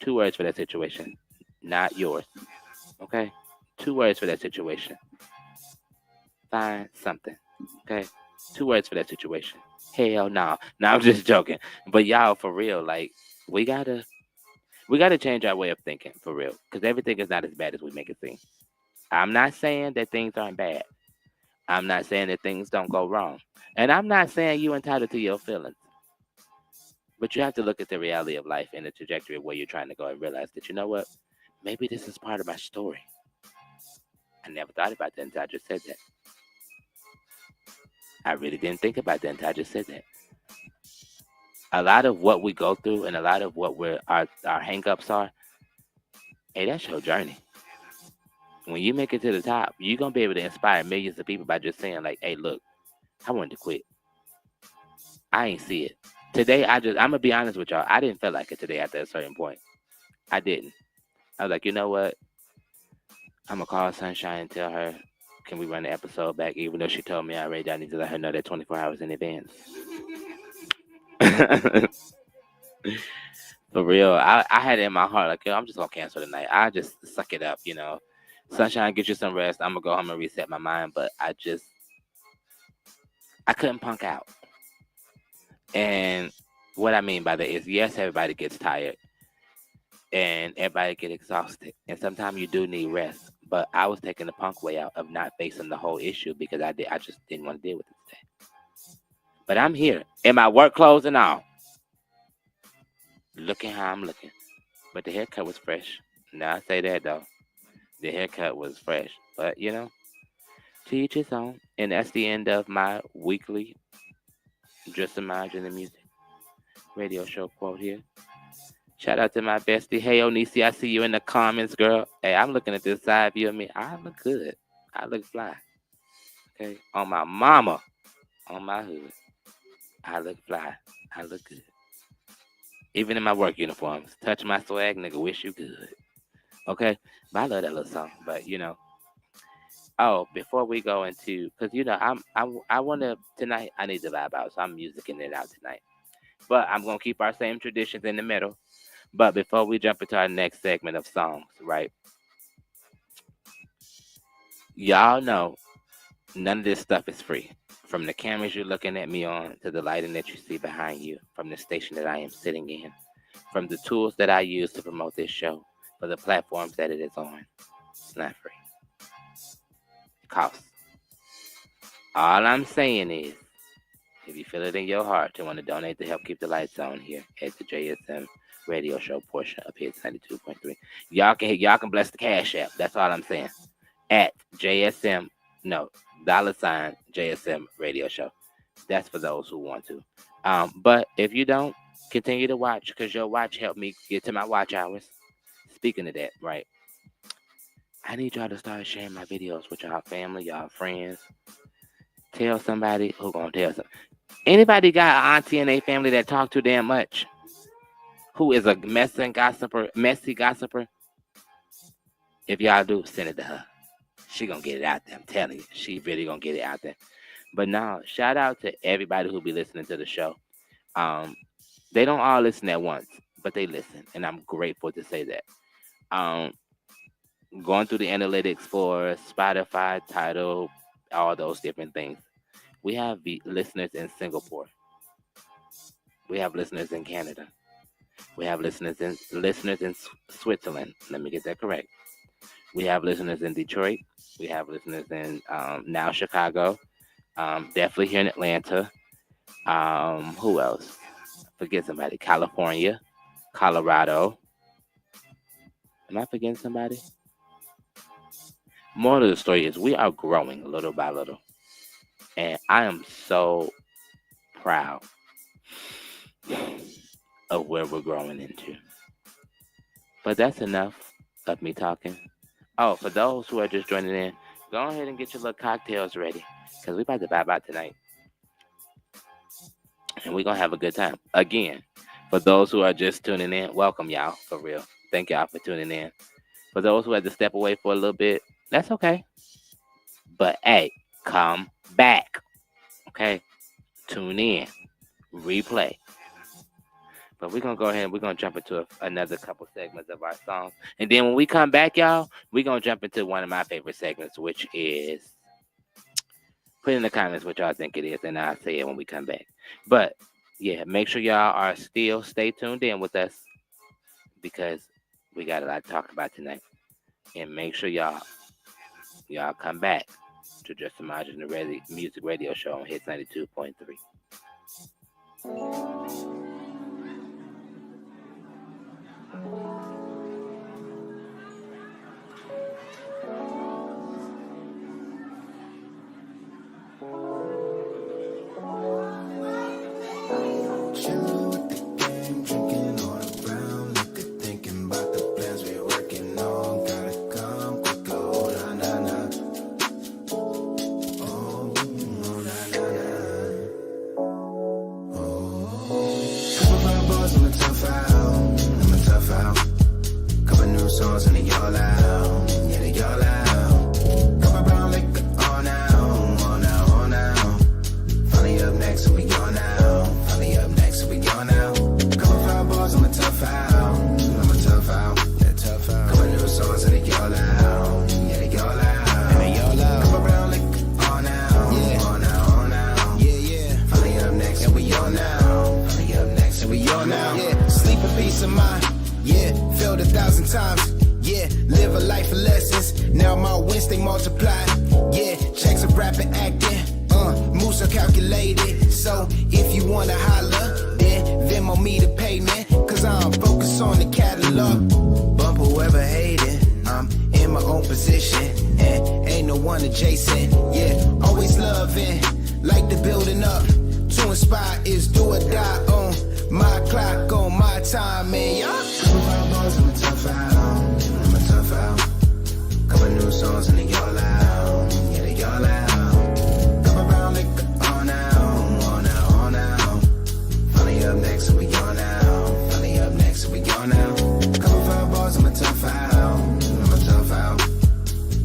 2 words for that situation. Not yours. Okay? 2 words for that situation. Find something. Okay? 2 words for that situation. Hell no. No, I'm just joking. But y'all, for real, like, we gotta change our way of thinking, for real. Because everything is not as bad as we make it seem. I'm not saying that things aren't bad. I'm not saying that things don't go wrong. And I'm not saying you entitled to your feelings. But you have to look at the reality of life and the trajectory of where you're trying to go and realize that, you know what? Maybe this is part of my story. I never thought about that until I just said that. I really didn't think about that until I just said that. A lot of what we go through and a lot of what our hang-ups are, hey, that's your journey. When you make it to the top, you're going to be able to inspire millions of people by just saying like, hey, look, I wanted to quit. I ain't see it. Today, I'm going to be honest with y'all. I didn't feel like it today after a certain point. I didn't. I was like, you know what? I'm going to call Sunshine and tell her, can we run the episode back? Even though she told me already, I need to let her know that 24 hours in advance. For real. I had it in my heart, like, yo, I'm just going to cancel tonight. I just suck it up, you know. Sunshine, get you some rest. I'm going to go home and reset my mind. But I couldn't punk out. And what I mean by that is, yes, everybody gets tired and everybody get exhausted, and sometimes you do need rest. But I was taking the punk way out of not facing the whole issue because I just didn't want to deal with it today. But I'm here in my work clothes and all, looking how I'm looking. But the haircut was fresh. Now I say that though, the haircut was fresh. But you know, to each his own. And that's the end of my weekly Just Imagine the Music radio show quote here. Shout out to my bestie. Hey, Onisi, I see you in the comments, girl. Hey, I'm looking at this side view of me. I look good. I look fly. Okay? On my mama. On my hood. I look fly. I look good. Even in my work uniforms. Touch my swag, nigga. Wish you good. Okay? But I love that little song. But, you know. Oh, before we go into, because, you know, I want to, tonight, I need to vibe out. So I'm musicking it out tonight. But I'm going to keep our same traditions in the middle. But before we jump into our next segment of songs, right? Y'all know none of this stuff is free. From the cameras you're looking at me on to the lighting that you see behind you, from the station that I am sitting in, from the tools that I use to promote this show, for the platforms that it is on. It's not free. It costs. All I'm saying is, if you feel it in your heart to want to donate to help keep the lights on here at the JSM radio show portion up here at 92.3, y'all can bless the Cash App. That's all I'm saying. At JSM, no, $JSM radio show. That's for those who want to. But if you don't, continue to watch, because your watch helped me get to my watch hours. Speaking of that, right? I need y'all to start sharing my videos with y'all family, y'all friends. Tell somebody who gonna tell somebody. Anybody got an auntie in their family that talk too damn much? Who is a messy gossiper? If y'all do, send it to her. She gonna get it out there. I'm telling you, she really gonna get it out there. But now, shout out to everybody who be listening to the show. They don't all listen at once, but they listen, and I'm grateful to say that. Going through the analytics for Spotify, Tidal, all those different things. We have listeners in Singapore. We have listeners in Canada. We have listeners in Switzerland. Let me get that correct. We have listeners in Detroit. We have listeners in now Chicago. Definitely here in Atlanta. Who else? Forget somebody. California, Colorado. Am I forgetting somebody? More of the story is we are growing little by little. And I am so proud of where we're growing into. But that's enough of me talking. Oh, for those who are just joining in, go ahead and get your little cocktails ready, because we're about to vibe out tonight. And we're going to have a good time. Again, for those who are just tuning in, welcome y'all, for real. Thank y'all for tuning in. For those who had to step away for a little bit, that's okay. But hey, come back. Okay? Tune in. Replay. But we're going to go ahead and we're going to jump into another couple segments of our songs. And then when we come back, y'all, we're going to jump into one of my favorite segments, which is, put in the comments what y'all think it is, and I'll say it when we come back. But, yeah, make sure y'all are still stay tuned in with us, because we got a lot to talk about tonight. And make sure y'all come back to Just Imagine the Music Radio Show on Hits 92.3. I'm a tough out. failed 1,000 times. Yeah, live a life of lessons. Now my wins they multiply. Yeah, checks are rapping, acting. Moves are calculated. So if you wanna holler, then Venmo me the payment. Cause I'm focused on the catalog. Bump whoever hating. I'm in my own position. And ain't no one adjacent. Yeah, always loving. Like the building up. To inspire is do or die on my clock, on my time, man. Y'all. I'm a tough out. I'm a tough out. Couple new songs and they all out. Yeah, they all out. Come around like on out, on out, on out. Finally up next, so we gone out. Finally up next, so we gone out. Couple fireballs, I'm a tough out. I'm a tough out.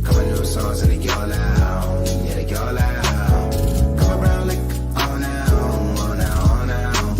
Couple new songs and they all out. Yeah, they all out. Come around like on out, on out, on out.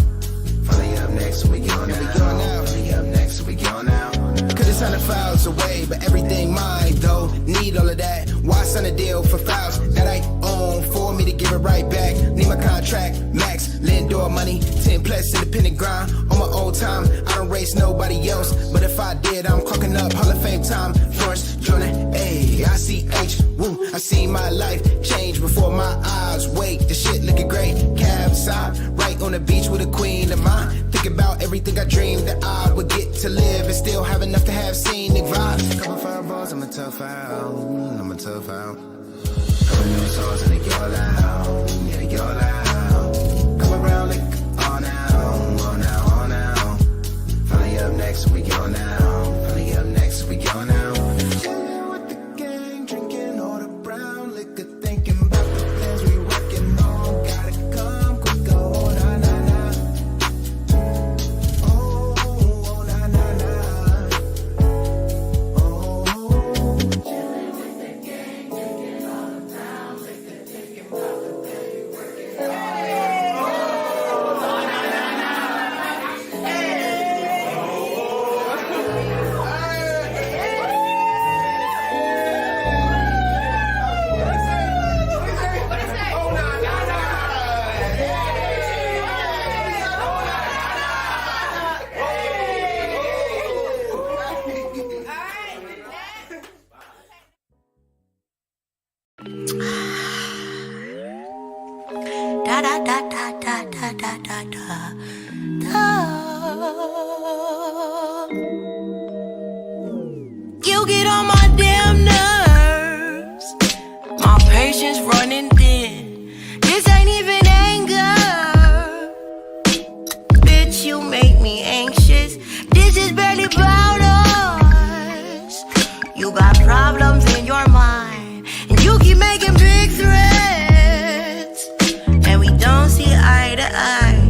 Finally up next, so we gone out. Finally up next, so we gone out. Could have signed the files away, but everything mine though. Need all of that. Why sign a deal for files that I own for me to give it right back? Need my contract, max, Lindor money, 10 plus independent grind. On my old time, I don't race nobody else. But if I did, I'm clocking up Hall of Fame time. Florence, Jordan, A-I-C-H, woo. I see my life change before my eyes. Wait, the shit looking great. Cab side, right on the beach with a queen of mine. Think about everything I dreamed that I would get to live and still have enough to have scenic vibes. Couple fireballs, I'm a tough out. I'm a tough out. Couple new songs and they all out. Yeah, they all out. Come around like on out, on out, on out. Finally up next, we go now. Finally up next, we go now. Chilling with the gang, drinking all the brown liquor, thinking about the plans we working on. Gotta come quick, oh na na na. Oh na na na. Oh. Chilling with the gang, drinking all the brown liquor, thinking about the plans we working on. Oh na na na. Hey. Da da da da da da da da da da. You get on my damn nerves. My patience running thin. This ain't even anger. Bitch, you make me anxious. This is barely about us. You got problems in your mind, and you keep making big threats, and we don't see eye to eye.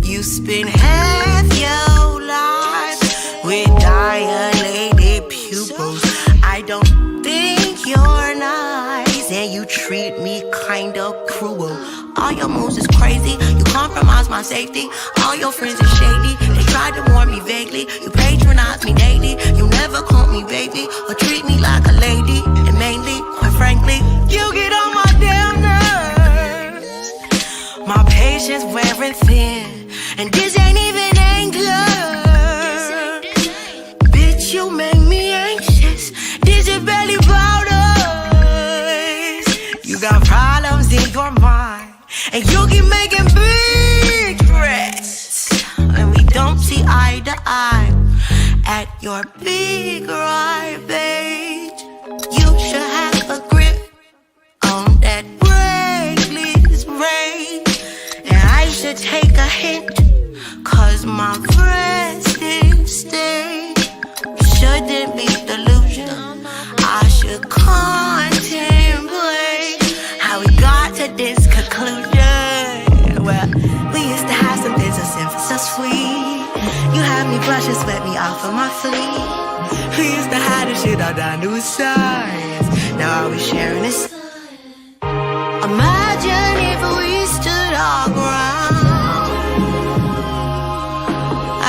You spend half your life with dilated pupils. I don't think you're nice, and you treat me kinda cruel. All your moves is crazy, you compromise my safety. All your friends are shady, they tried to warn me vaguely. You patronize me daily, you never call me baby or treat me like a lady. And mainly, quite frankly, you get on my damn nerves. My patience wearing thin, and this ain't even anger. Bitch, you make me anxious. This is barely about us. You got problems in your mind, and you keep making big threats, and we don't see eye to eye at your big right page. You should have a grip on that reckless rage, and I should take a hint, cause my resting state shouldn't be delusion. I should contemplate how we got to this conclusion. Well, we used to have something so simple, so sweet. You had me blush and sweat me off of my feet. We used to hide the shit all down to sides. Now are we sharing this? Imagine if we stood our ground.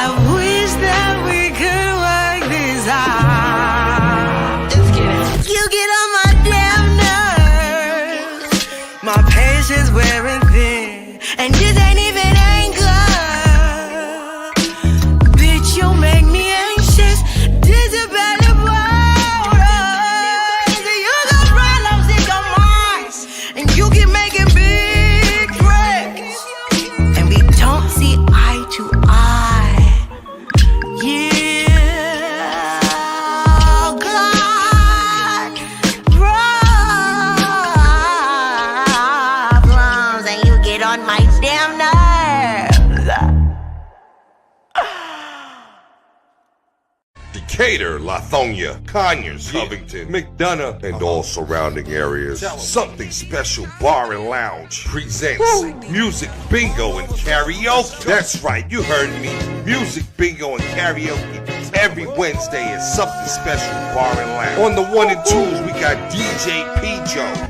I wish that we could work this out. Let's get it. You get on my damn nerves. My patience wearing thin, and this ain't even anger. Bitch, you make me anxious. Decatur, Lithonia, Conyers, Covington, McDonough, and all surrounding areas. Something Special Bar and Lounge presents Music Bingo and Karaoke. That's right, you heard me. Music Bingo and Karaoke every Wednesday at Something Special Bar and Lounge. On the 1 and 2s, we got DJ P.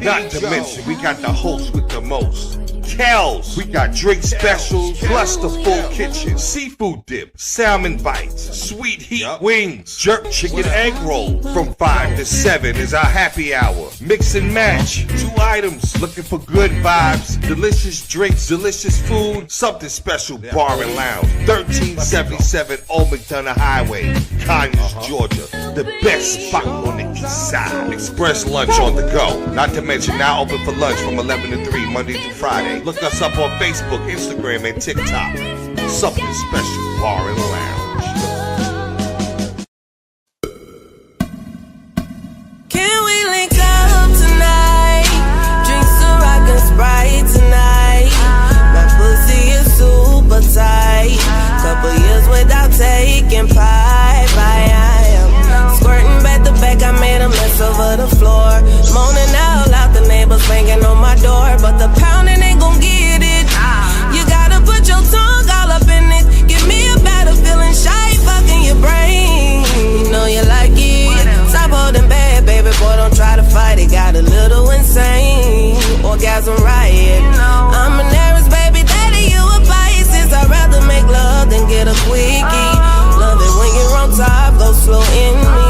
Not to mention, we got the host with the most, Kells. We got drink specials, plus the full kitchen, seafood dip, salmon bites, sweet heat wings, jerk chicken egg roll. From 5 to 7 is our happy hour. Mix and match, 2 items, looking for good vibes, delicious drinks, delicious food. Something Special Bar and Lounge, 1377 Old McDonough Highway, Conyers, Georgia. The best spot on the east side. Express lunch on the go. Not to mention now open for lunch from 11 to 3 Monday through Friday. Look us up on Facebook, Instagram, and TikTok. Something Special Bar and Lounge. Can we link up tonight? Drink some rock and Sprite tonight. My pussy is super tight. Couple years without taking pipe. I am squirting back to back. I made a mess over the floor. Moaning out loud, the neighbors banging on my door, but the pounding ain't gon' get it. You gotta put your tongue all up in it. Give me a better feeling, shy fucking your brain. You know you like it. Stop holding back, baby boy, don't try to fight it. Got a little insane, orgasm riot. I'm an Aries, baby daddy, you a Pisces. I'd rather make love than get a quickie. Love it when you're on top, go slow in me.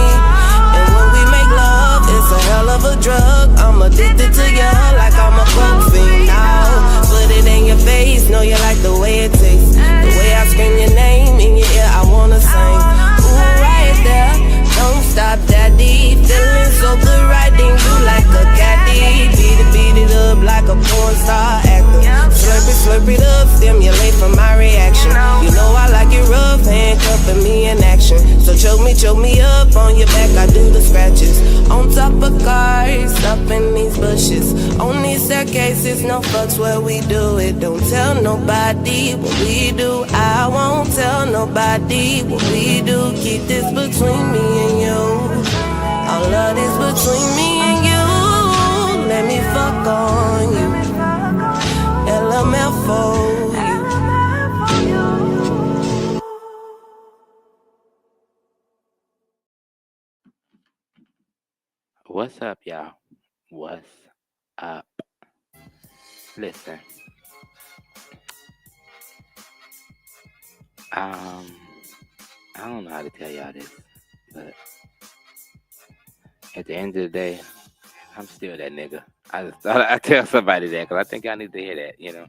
And when we make love, it's a hell of a drug. I'm addicted to you like I'm a coke fiend now. Put it in your face, know you like the way it tastes. The way I scream your name in your ear, I wanna sing. Ooh, right there, don't stop, daddy. Feeling so good, riding you like a caddy. Beat it up like a porn star actor. Slurp it up, stimulate from my reaction. You know I like it rough, handcuffing me in action. So choke me up on your back, I do the scratches. On top of cars, up in these bushes. On these staircases, no fucks where we do it. Don't tell nobody what we do. I won't tell nobody what we do. Keep this between me and you. All of this between me and you. Let me fuck on you. LML for you. What's up, y'all? What's up? Listen. I don't know how to tell y'all this, but at the end of the day, I'm still that nigga. I just thought I'd tell somebody that because I think I need to hear that, you know.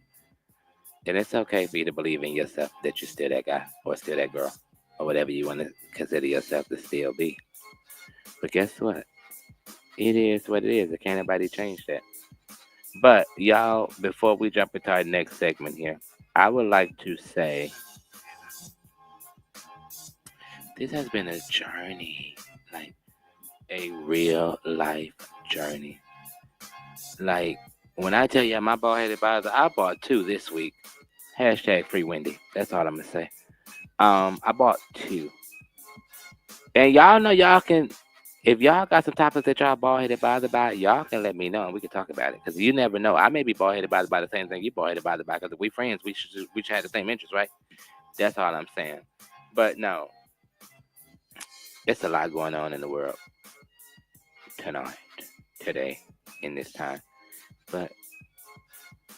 And it's okay for you to believe in yourself that you're still that guy or still that girl or whatever you want to consider yourself to still be. But guess what? It is what it is. Can't nobody change that. But y'all, before we jump into our next segment here, I would like to say this has been a journey, like a real life journey. Like when I tell you my bald-headed advisor, I bought 2 this week. Hashtag free Wendy. That's all I'm gonna say. I bought 2. And y'all know y'all can, if y'all got some topics that y'all bald-headed bothered by, y'all can let me know and we can talk about it. Because you never know. I may be bald-headed bothered by the same thing you bald-headed bothered by. Because if we friends, we should have the same interests, right? That's all I'm saying. But no, it's a lot going on in the world tonight, today, in this time. But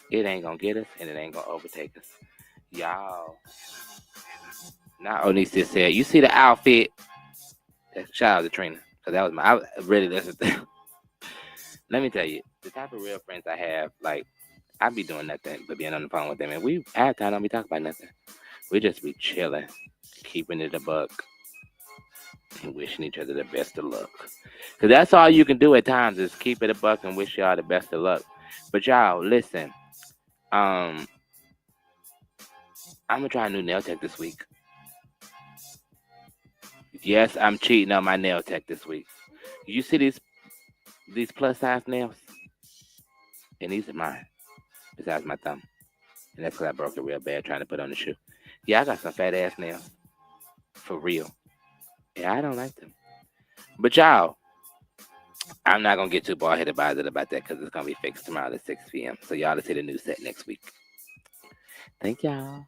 it ain't gonna get us and it ain't gonna overtake us. Y'all, not only just said, you see the outfit. Shout out to Trina. Because that was I really listened to. Let me tell you, the type of real friends I have, like, I be doing nothing but being on the phone with them. And we, at time, don't be talking about nothing. We just be chilling, keeping it a buck, and wishing each other the best of luck. Because that's all you can do at times is keep it a buck and wish y'all the best of luck. But y'all, listen. I'm going to try a new nail tech this week. Yes, I'm cheating on my nail tech this week. You see these plus size nails? And these are mine. Besides my thumb. And that's because I broke it real bad trying to put on the shoe. Yeah, I got some fat ass nails. For real. Yeah, I don't like them. But y'all, I'm not gonna get too bald headed about that because it's gonna be fixed tomorrow at 6 p.m. So y'all will see the new set next week. Thank y'all.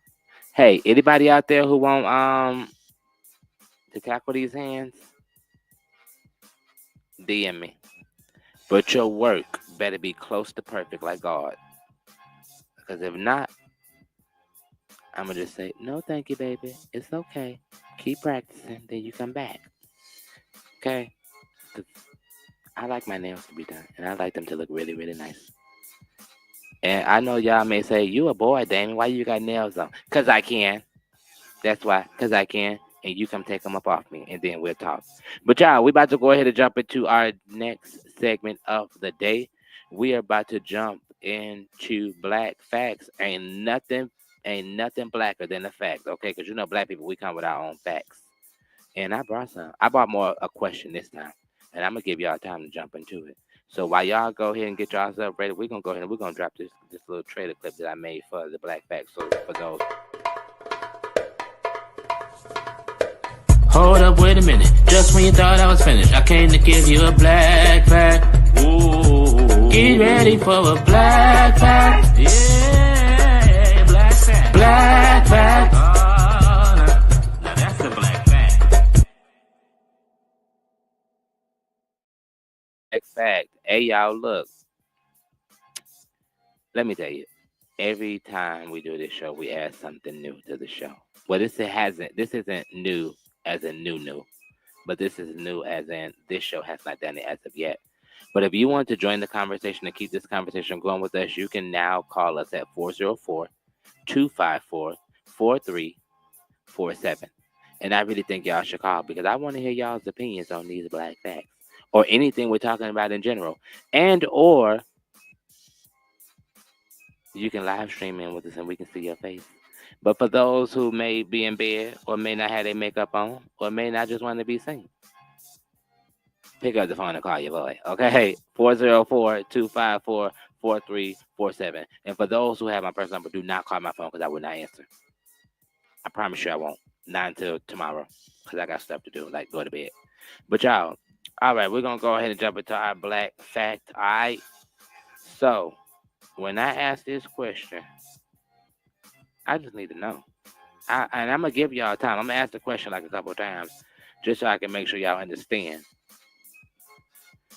Hey, anybody out there who want to tackle these hands? DM me. But your work better be close to perfect like God. Because if not, I'm going to just say, no, thank you, baby. It's okay. Keep practicing. Then you come back. Okay? 'Cause I like my nails to be done. And I like them to look really, really nice. And I know y'all may say, you a boy, Damon. Why you got nails on? Because I can. That's why. Because I can. And you come take them up off me. And then we'll talk. But y'all, we about to go ahead and jump into our next segment of the day. We are about to jump into black facts. Ain't nothing blacker than the facts, okay? Because you know black people, we come with our own facts. And I brought some. I brought more a question this time. And I'm going to give y'all time to jump into it. So while y'all go ahead and get yourself ready, we're going to go ahead and we're going to drop this little trailer clip that I made for the black facts. So for those. Hold up, wait a minute. Just when you thought I was finished, I came to give you a black fact. Ooh. Get ready for a black fact. Yeah, black fact. Black fact. Now that's the black fact. Black fact. Hey, y'all, look. Let me tell you. Every time we do this show, we add something new to the show. Well, this isn't new as in new, but this is new as in this show has not done it as of yet. But if you want to join the conversation and keep this conversation going with us, you can now call us at 404-254-4347. And I really think y'all should call because I want to hear y'all's opinions on these black facts or anything we're talking about in general. And or you can live stream in with us and we can see your face. But for those who may be in bed or may not have their makeup on or may not just want to be seen, pick up the phone and call your boy, okay? 404-254-4347. And for those who have my personal number, do not call my phone because I will not answer. I promise you I won't. Not until tomorrow because I got stuff to do, like go to bed. But y'all, all right, we're going to go ahead and jump into our black fact, all right? So, when I ask this question, I just need to know. And I'm going to give y'all time. I'm going to ask the question like a couple of times just so I can make sure y'all understand.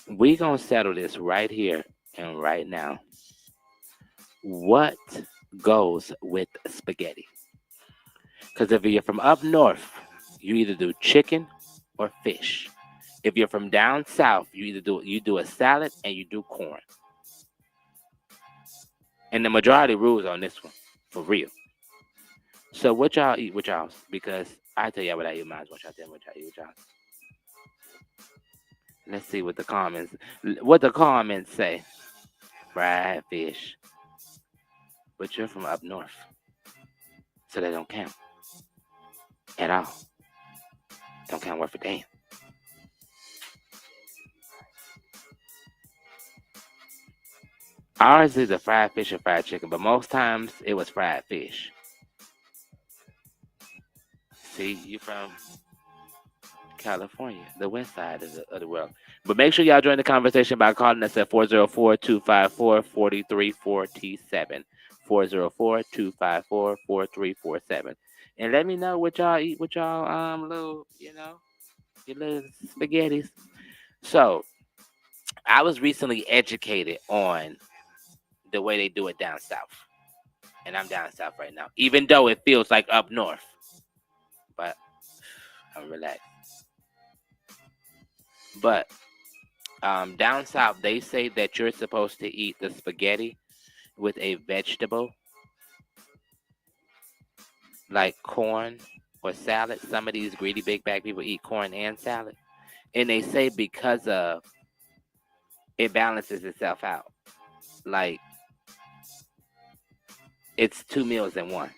We going to settle this right here and right now. What goes with spaghetti? Because if you're from up north, you either do chicken or fish. If you're from down south, you do a salad and you do corn. And the majority rules on this one, for real. So what y'all eat with y'all? Because I tell y'all what I eat, might as well y'all tell me what y'all eat with y'all. Let's see what the comments say. Fried fish. But you're from up north. So they don't count. At all. Don't count worth a damn. Ours is a fried fish or fried chicken, but most times it was fried fish. See, you from California, the west side of the world. But make sure y'all join the conversation by calling us at 404-254-4347. 404-254-4347. And let me know what y'all eat with y'all little, your little spaghettis. So, I was recently educated on the way they do it down south. And I'm down south right now, even though it feels like up north. But I'm relaxed. But down south, they say that you're supposed to eat the spaghetti with a vegetable, like corn or salad. Some of these greedy big bag people eat corn and salad. And they say because of it balances itself out. Like it's 2 meals in one.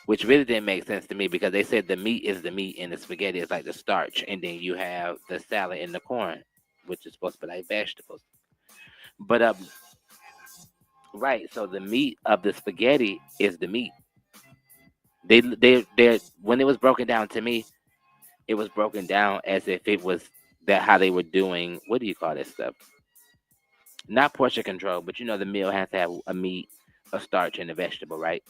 Which really didn't make sense to me because they said the meat is the meat and the spaghetti is like the starch. And then you have the salad and the corn, which is supposed to be like vegetables. But, right, so the meat of the spaghetti is the meat. They when it was broken down to me, It was broken down as if it was that how they were doing. What do you call that stuff? Not portion control, but the meal has to have a meat, a starch, and a vegetable, right?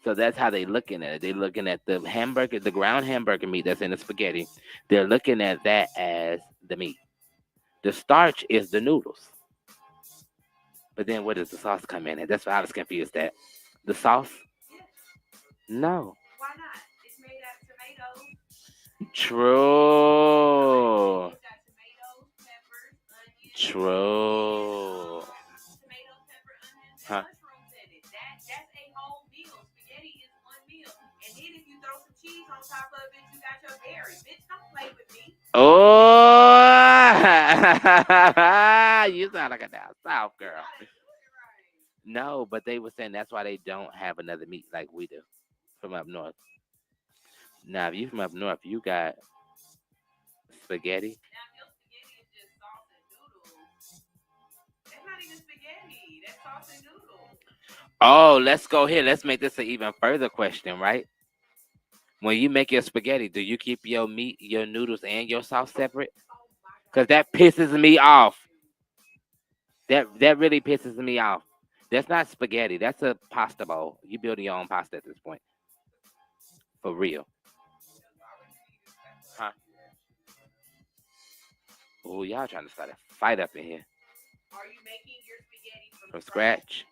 So that's how they looking at it. They're looking at the hamburger, the ground hamburger meat that's in the spaghetti. They're looking at that as the meat. The starch is the noodles. But then where does the sauce come in at? That's why I was confused at. The sauce? No. Why not? It's made out of tomatoes. True. It's got tomatoes, peppers, onions. True. Tomatoes, pepper, onions, Huh? and mushrooms in it. That's a whole meal. Spaghetti is one meal. And then if you throw some cheese on top of it, you got your berry. Bitch, don't play with me. Oh, you sound like a down south girl. No, but they were saying that's why they don't have another meat like we do from up north. Now, if you from up north, you got spaghetti. Now, your spaghetti is just sauce and noodles. That's not even spaghetti. That's sauce and noodles. Oh, let's go here. Let's make this an even further question, right? When you make your spaghetti, do you keep your meat, your noodles, and your sauce separate? Because that pisses me off. That really pisses me off. That's not spaghetti. That's a pasta bowl. You build your own pasta at this point. For real. Huh? Oh, y'all trying to start a fight up in here. Are you making your spaghetti From scratch?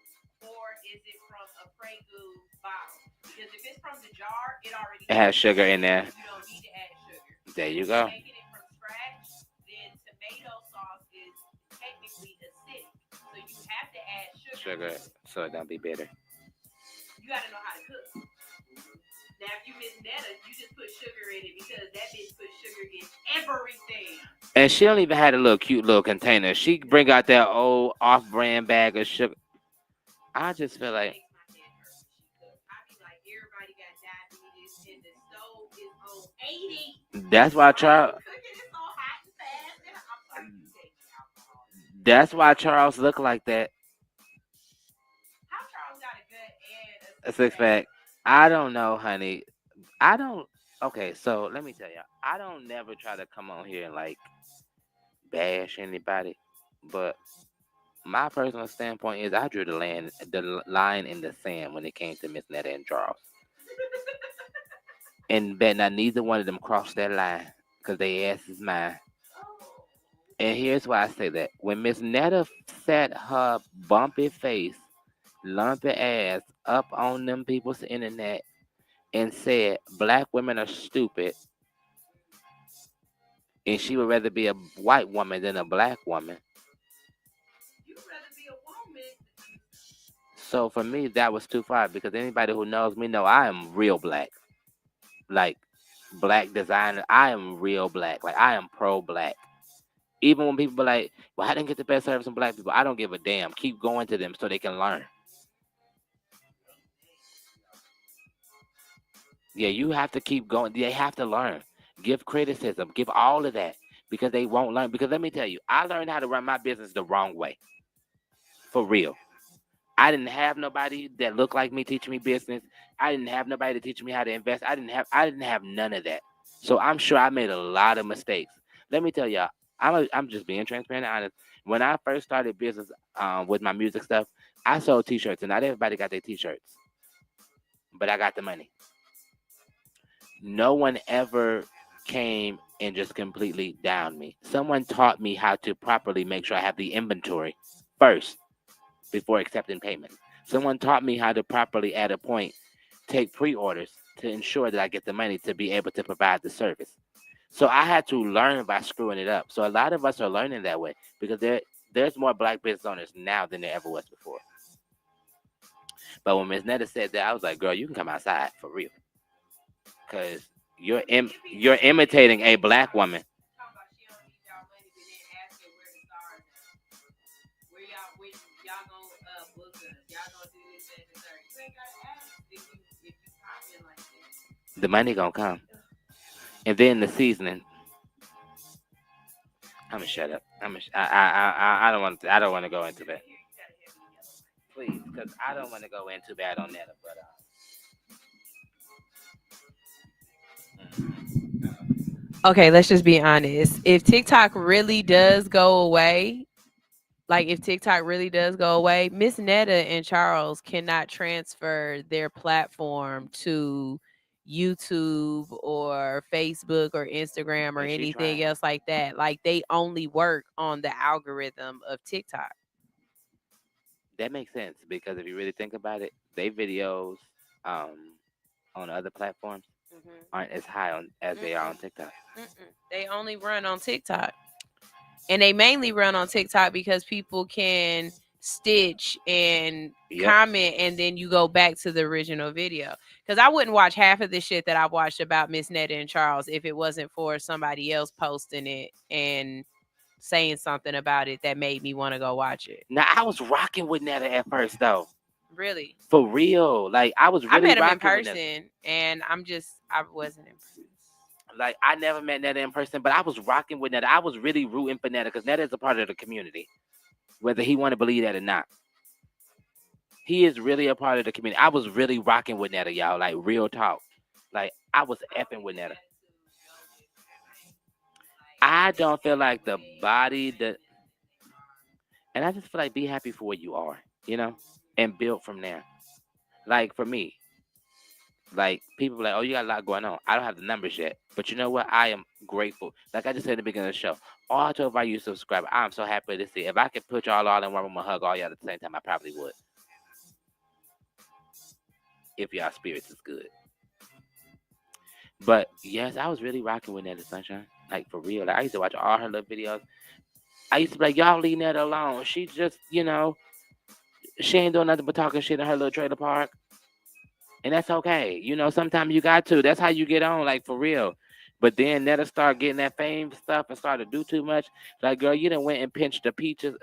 Or is it from a Prego bottle? Because if it's from the jar, it already It has sugar in there. You don't need to add sugar. There you If go. you're making it from scratch, then tomato sauce is technically acidic. So you have to add sugar. So it don't be bitter. You got to know how to cook. Now, if you miss Netta, you just put sugar in it because that bitch puts sugar in everything. And she don't even have a little cute little container. She bring out that old off-brand bag of sugar. I just feel like Everybody got diabetes and the stove is on 80. that's why Charles. That's why Charles look like that. How Charles got a gut and A six-pack. I don't know, honey. I don't. Okay, so let me tell you. I don't never try to come on here and like bash anybody, but my personal standpoint is I drew the line in the sand when it came to Miss Netta and Charles. And bet not neither one of them crossed that line because they ass is mine. And here's why I say that. When Miss Netta sat her bumpy face, lumpy ass up on them people's internet and said black women are stupid and she would rather be a white woman than a black woman. You'd rather be a woman. So for me, that was too far because anybody who knows me know I am real black. Like black designer, I am real black. Like I am pro-black. Even when people be like, well, I didn't get the best service from black people, I don't give a damn. Keep going to them so they can learn. Yeah, you have to keep going. They have to learn. Give criticism. Give all of that because they won't learn. Because let me tell you, I learned how to run my business the wrong way. For real. I didn't have nobody that looked like me teaching me business. I didn't have nobody to teach me how to invest. I didn't have none of that. So I'm sure I made a lot of mistakes. Let me tell y'all, I'm just being transparent and honest. When I first started business with my music stuff, I sold t-shirts and not everybody got their t-shirts. But I got the money. No one ever came and just completely downed me. Someone taught me how to properly make sure I have the inventory first before accepting payment. Someone taught me how to properly at a point take pre-orders to ensure that I get the money to be able to provide the service. So I had to learn by screwing it up. So a lot of us are learning that way because there's more black business owners now than there ever was before. But when Ms. Netta said that, I was like, girl, you can come outside for real. Because you're imitating a black woman. The money gonna come. And then the seasoning. I'm gonna shut up. I don't want to go into that. Please, because I don't want to go into bad on that, but Okay, let's just be honest. If TikTok really does go away, like if TikTok really does go away, Miss Netta and Charles cannot transfer their platform to YouTube or Facebook or Instagram or And she anything tried. else like that. Like they only work on the algorithm of TikTok. That makes sense because if you really think about it, they videos um on other platforms aren't as high on as they are on TikTok. They only run on TikTok. And they mainly run on TikTok because people can stitch and comment and then you go back to the original video. Because I wouldn't watch half of the shit that I watched about Miss Netta and Charles if it wasn't for somebody else posting it and saying something about it that made me want to go watch it. Now I was rocking with Netta at first though. Really? For real. Like I was really I met him in rocking with Netta. person and I wasn't impressed. Like I never met Netta in person, but I was rocking with Netta. I was really rooting for Netta because Netta is a part of the community, whether he want to believe that or not. He is really a part of the community. I was really rocking with Netta, y'all. Like real talk. Like I was effing with Netta. I don't feel like the body that, and I just feel like be happy for where you are, you know, and build from there. Like for me, like people be like, oh, you got a lot going on. I don't have the numbers yet, but you know what? I am grateful. Like I just said at the beginning of the show, all 12 of you subscribers, I'm so happy to see. If I could put y'all all in one room and hug all y'all at the same time, I probably would. If y'all spirits is good. But yes, I was really rocking with Netta Sunshine. Like for real. Like, I used to watch all her little videos. I used to be like, y'all leave Netta alone. She just, you know, she ain't doing nothing but talking shit in her little trailer park. And that's okay. You know, sometimes you got to. That's how you get on, like for real. But then Netta start getting that fame stuff and start to do too much. Like, girl, you done went and pinched a pinch of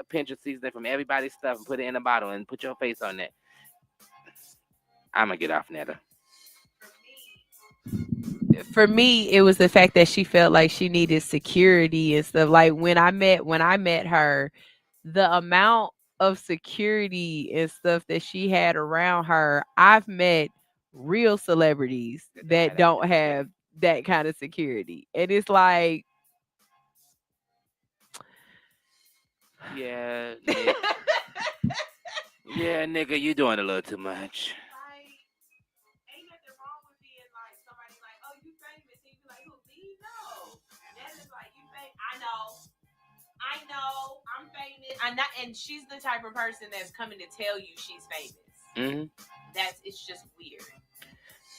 seasoning from everybody's stuff and put it in a bottle and put your face on that. I'ma get off Netta. For me, it was the fact that she felt like she needed security and stuff. Like when I met her, the amount of security and stuff that she had around her, I've met real celebrities that don't have that kind of security. And it's like Yeah, nigga. Yeah, nigga, you doing a little too much. Ain't nothing wrong with being like somebody like, oh, you famous, and you be like, who me? No, that is like you famous. I know, I'm famous. I'm not, and she's the type of person that's coming to tell you she's famous. It's just weird.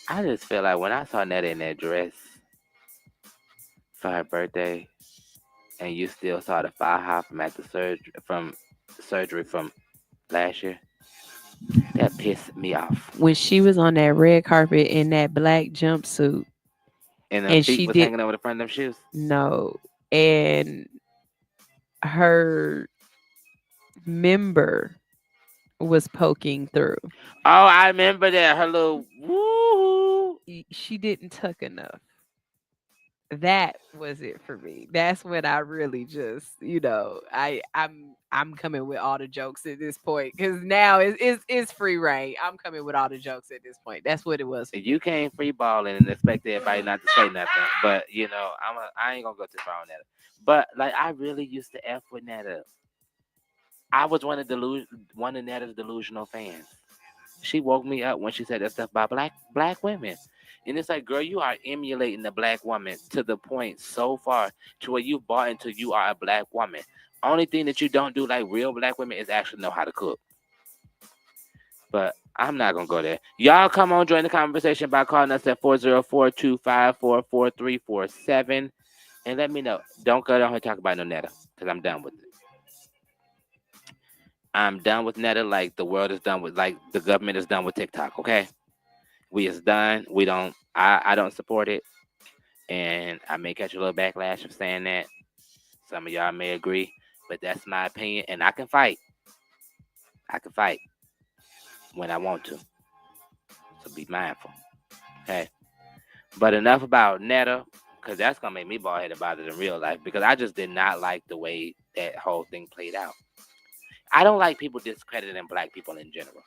I just feel like when I saw Netta in that dress for her birthday, and you still saw the fire from at the surgery from last year, that pissed me off. when she was on that red carpet in that black jumpsuit, And her and feet she was did hanging over the front of them shoes. no, and her member was poking through. Oh, I remember that. Her little woo. She didn't tuck enough. That was it for me. That's when I really just, I'm coming with all the jokes at this point because now it's free reign. I'm coming with all the jokes at this point. That's what it was. You can't free balling and expect everybody not to say nothing. But you know, I ain't gonna go too far on that. But like, I really used to f with Netta. I was one of Netta's delusional fans. She woke me up when she said that stuff about black women. And it's like, girl, you are emulating the black woman to the point so far to where you bought into you are a black woman. Only thing that you don't do like real black women is actually know how to cook. But I'm not going to go there. Y'all come on, join the conversation by calling us at 404-254-4347. And let me know. Don't go down here and talk about no Netta because I'm done with it. I'm done with Netta like the world is done with, like the government is done with TikTok, okay? We is done. We don't, I don't support it. And I may catch a little backlash of saying that. Some of y'all may agree, but that's my opinion. And I can fight. I can fight when I want to. So be mindful, okay? But enough about Netta, because that's going to make me bald-headed about it in real life, because I just did not like the way that whole thing played out. I don't like people discrediting black people in general.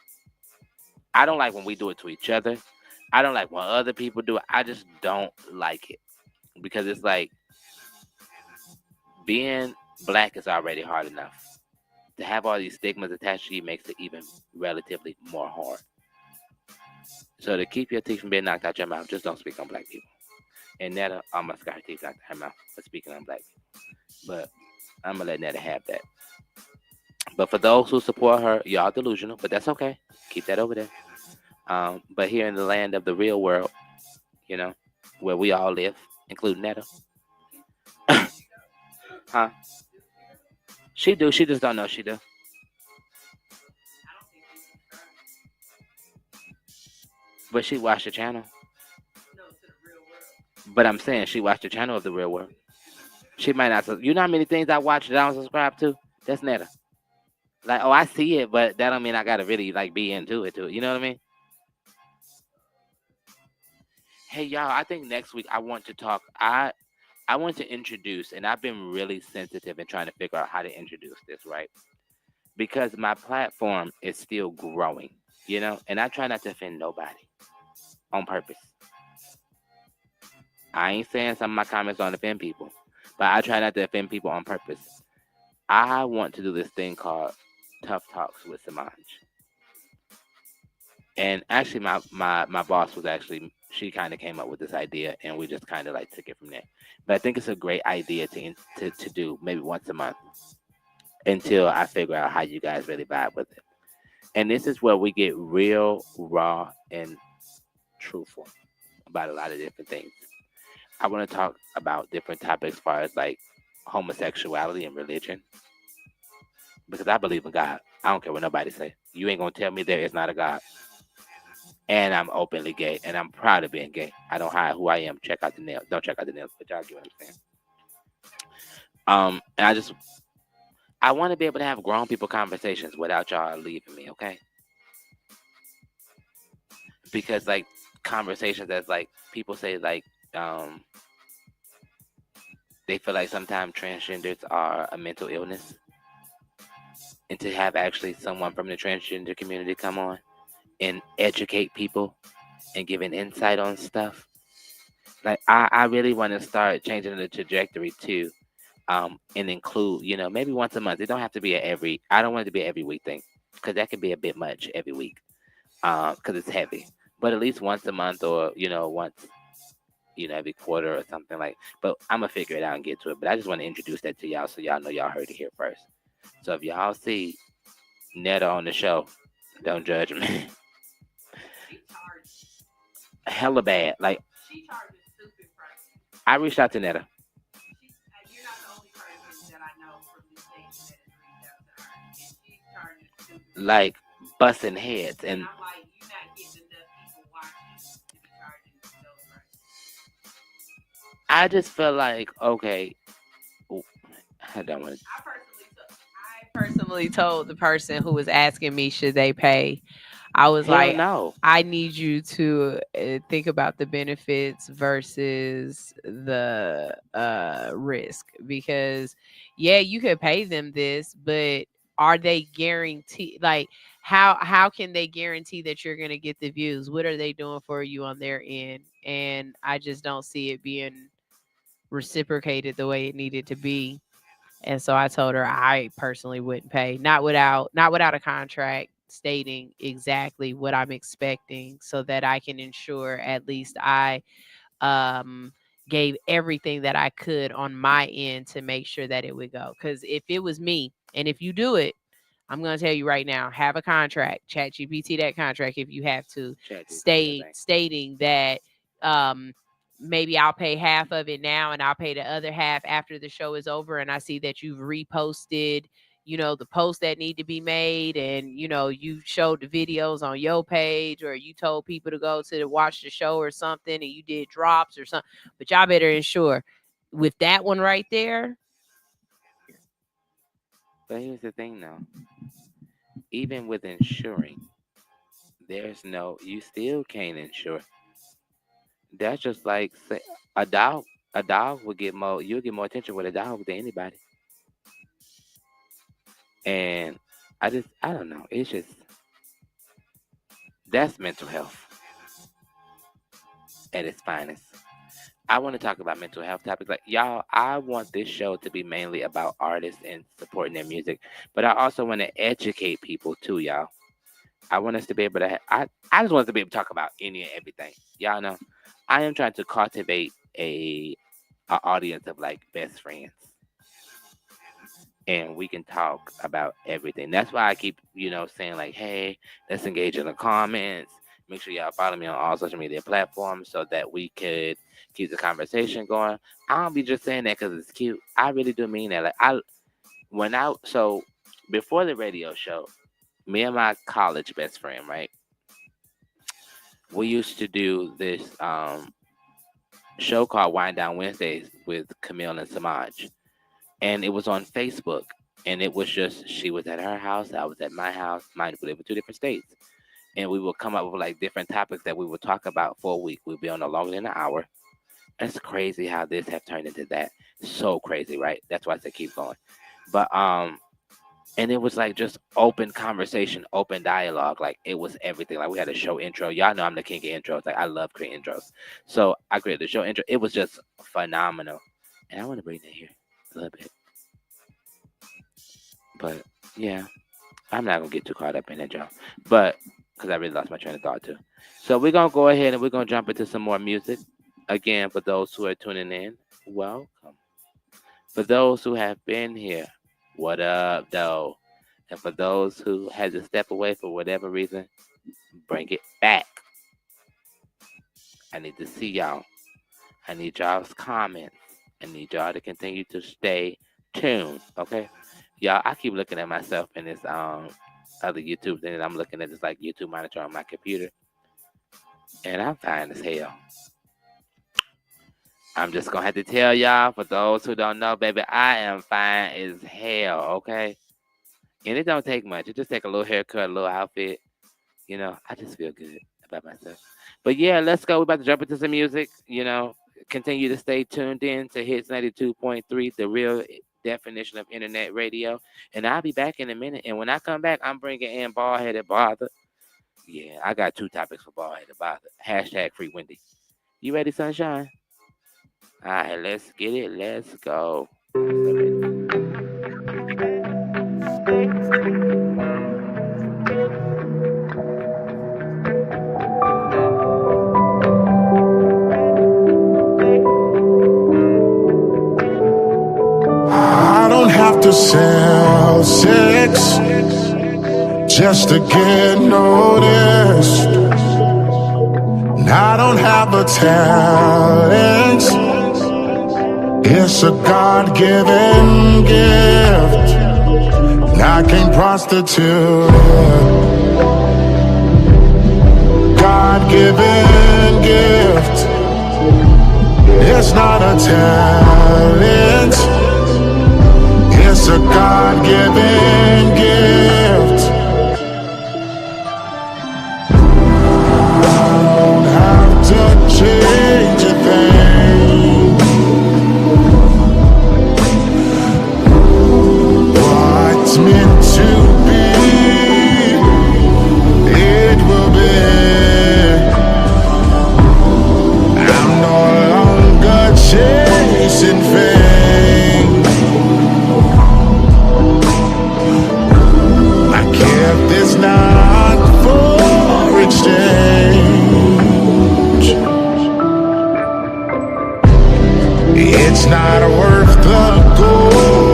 I don't like when we do it to each other. I don't like when other people do it. I just don't like it. Because it's like, being black is already hard enough. To have all these stigmas attached to you makes it even relatively more hard. So to keep your teeth from being knocked out your mouth, just don't speak on black people. And Netta almost got her teeth knocked out her mouth for speaking on black people. But I'm going to let Netta have that. But for those who support her, y'all delusional, but that's okay. Keep that over there. But here in the land of the real world, you know, where we all live, including Netta. Huh? She do. She just don't know she do. But she watched the channel. But I'm saying she watched the channel of the real world. She might not. You know how many things I watch that I don't subscribe to? That's Netta. Like, oh, I see it, but that don't mean I gotta really like be into it too. You know what I mean? Hey y'all, I think next week I want to talk. I want to introduce, and I've been really sensitive in trying to figure out how to introduce this, right? Because my platform is still growing, you know, and I try not to offend nobody on purpose. I ain't saying some of my comments don't offend people, but I try not to offend people on purpose. I want to do this thing called Tough Talks with Semaj. And actually, my boss was actually, she kind of came up with this idea, and we just kind of like took it from there. But I think it's a great idea to do maybe once a month until I figure out how you guys really vibe with it. And this is where we get real, raw, and truthful about a lot of different things. I want to talk about different topics as far as like homosexuality and religion. Because I believe in God. I don't care what nobody say. You ain't going to tell me there is not a God. And I'm openly gay, and I'm proud of being gay. I don't hide who I am. Check out the nails. Don't check out the nails, but y'all get what I'm saying. And I want to be able to have grown people conversations without y'all leaving me, okay? Because like conversations that's like people say like they feel like sometimes transgenders are a mental illness, and to have actually someone from the transgender community come on and educate people and give an insight on stuff. Like I really want to start changing the trajectory too, and include, you know, maybe once a month. It don't have to be I don't want it to be an every week thing, because that can be a bit much every week, because it's heavy. But at least once a month, or you know, once, you know, every quarter or something like. But I'm gonna figure it out and get to it. But I just want to introduce that to y'all so y'all know y'all heard it here first. So if y'all see Netta on the show, don't judge me. Hella bad. Like I reached out to Netta. You're not the only person that I know from this station that has reached out to her, and she's charging stupid. Like busting heads, and I'm like, you're not getting enough people watching to be charging those prices. I just feel like, okay, I don't want to. I personally told the person who was asking me should they pay, I was Hell like, no. I need you to think about the benefits versus the risk, because yeah, you could pay them this, but are they guaranteed? Like, how can they guarantee that you're going to get the views? What are they doing for you on their end? And I just don't see it being reciprocated the way it needed to be. And so I told her I personally wouldn't pay, not without a contract stating exactly what I'm expecting, so that I can ensure at least I gave everything that I could on my end to make sure that it would go. Because if it was me, and if you do it, I'm going to tell you right now, have a contract, ChatGPT that contract if you have to, stating that maybe I'll pay half of it now and I'll pay the other half after the show is over, and I see that you've reposted, you know, the posts that need to be made, and you know, you showed the videos on your page, or you told people to go to watch the show or something, and you did drops or something. But y'all better ensure with that one right there. But here's the thing though, even with insuring, you still can't insure. That's just like say, a dog will get more, you'll get more attention with a dog than anybody. And I don't know, it's just, that's mental health at its finest. I want to talk about mental health topics. Like y'all, I want this show to be mainly about artists and supporting their music, but I also want to educate people too, y'all. I want us to be able to. I just want us to be able to talk about any and everything. Y'all know, I am trying to cultivate a audience of like best friends, and we can talk about everything. That's why I keep saying like, hey, let's engage in the comments. Make sure y'all follow me on all social media platforms so that we could keep the conversation going. I don't be just saying that because it's cute. I really do mean that. So before the radio show, me and my college best friend, right? We used to do this show called Wind Down Wednesdays with Camille and Semaj, and it was on Facebook. And it was just she was at her house, I was at my house. Mind you, we live in 2 different states, and we would come up with like different topics that we would talk about for a week. We'd be on no longer than an hour. It's crazy how this have turned into that. So crazy, right? That's why I said keep going. But and it was like just open conversation, open dialogue. Like it was everything. Like we had a show intro. Y'all know I'm the king of intros. Like I love creating intros. So I created the show intro. It was just phenomenal. And I want to bring that here a little bit. But yeah, I'm not gonna get too caught up in it, y'all. But because I really lost my train of thought too. So we're gonna go ahead and we're gonna jump into some more music. Again, for those who are tuning in, welcome. For those who have been here, what up, though? And for those who had to step away for whatever reason, bring it back. I need to see y'all. I need y'all's comments. I need y'all to continue to stay tuned, okay? Y'all, I keep looking at myself in this other YouTube thing, and I'm looking at this like YouTube monitor on my computer, and I'm fine as hell. I'm just gonna have to tell y'all, for those who don't know, baby, I am fine as hell, okay? And it don't take much. It just take a little haircut, a little outfit. I just feel good about myself. But yeah, let's go. We're about to jump into some music. Continue to stay tuned in to Hits 92.3, the real definition of internet radio. And I'll be back in a minute. And when I come back, I'm bringing in Bald-Headed Bother. Yeah, I got 2 topics for Bald-Headed Bother. # Free Wendy. You ready, sunshine? All right, let's get it. Let's go. I don't have to sell sex just to get noticed. And I don't have a talent. It's a God-given gift, and I can't prostitute it. God-given gift. It's not a talent. It's a God-given gift. I don't have to change a thing. What's meant to be, it will be. I'm no longer chasing fame. My gift is not for exchange. It's not worth the gold.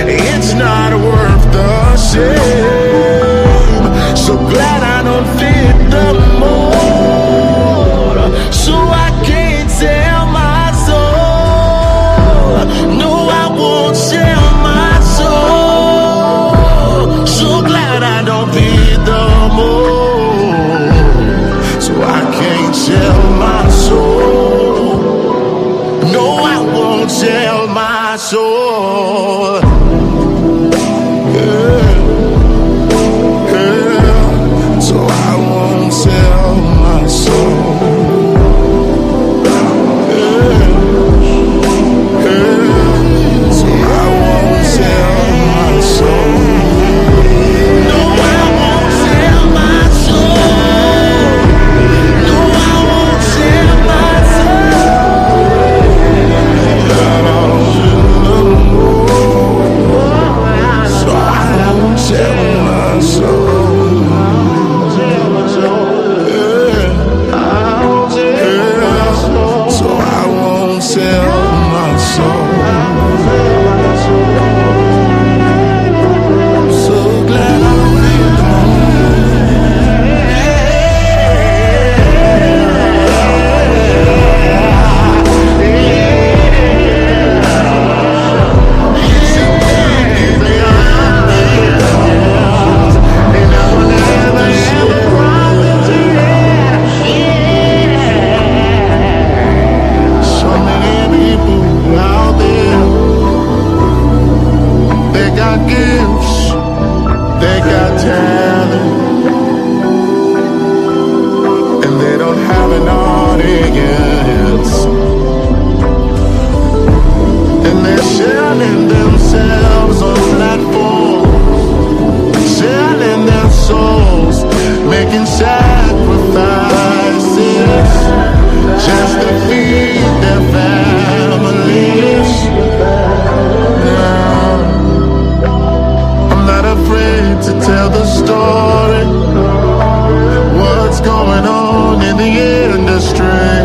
It's not worth the shame. So glad I don't fit the mold. So I can't sell my soul. No, I won't sell my soul. So glad I don't fit the mold. So I can't sell my soul. No, I won't sell my soul. Yeah, yeah. So I won't sell my soul. Yeah, yeah. So I won't sell my soul. No, I won't sell my soul. No, I won't sell my soul. got gifts, they got talent, and they don't have an audience. And they're selling themselves on platforms, selling their souls, making sacrifices just to feed their families. Now, I'm not afraid to tell the story, what's going on in the industry.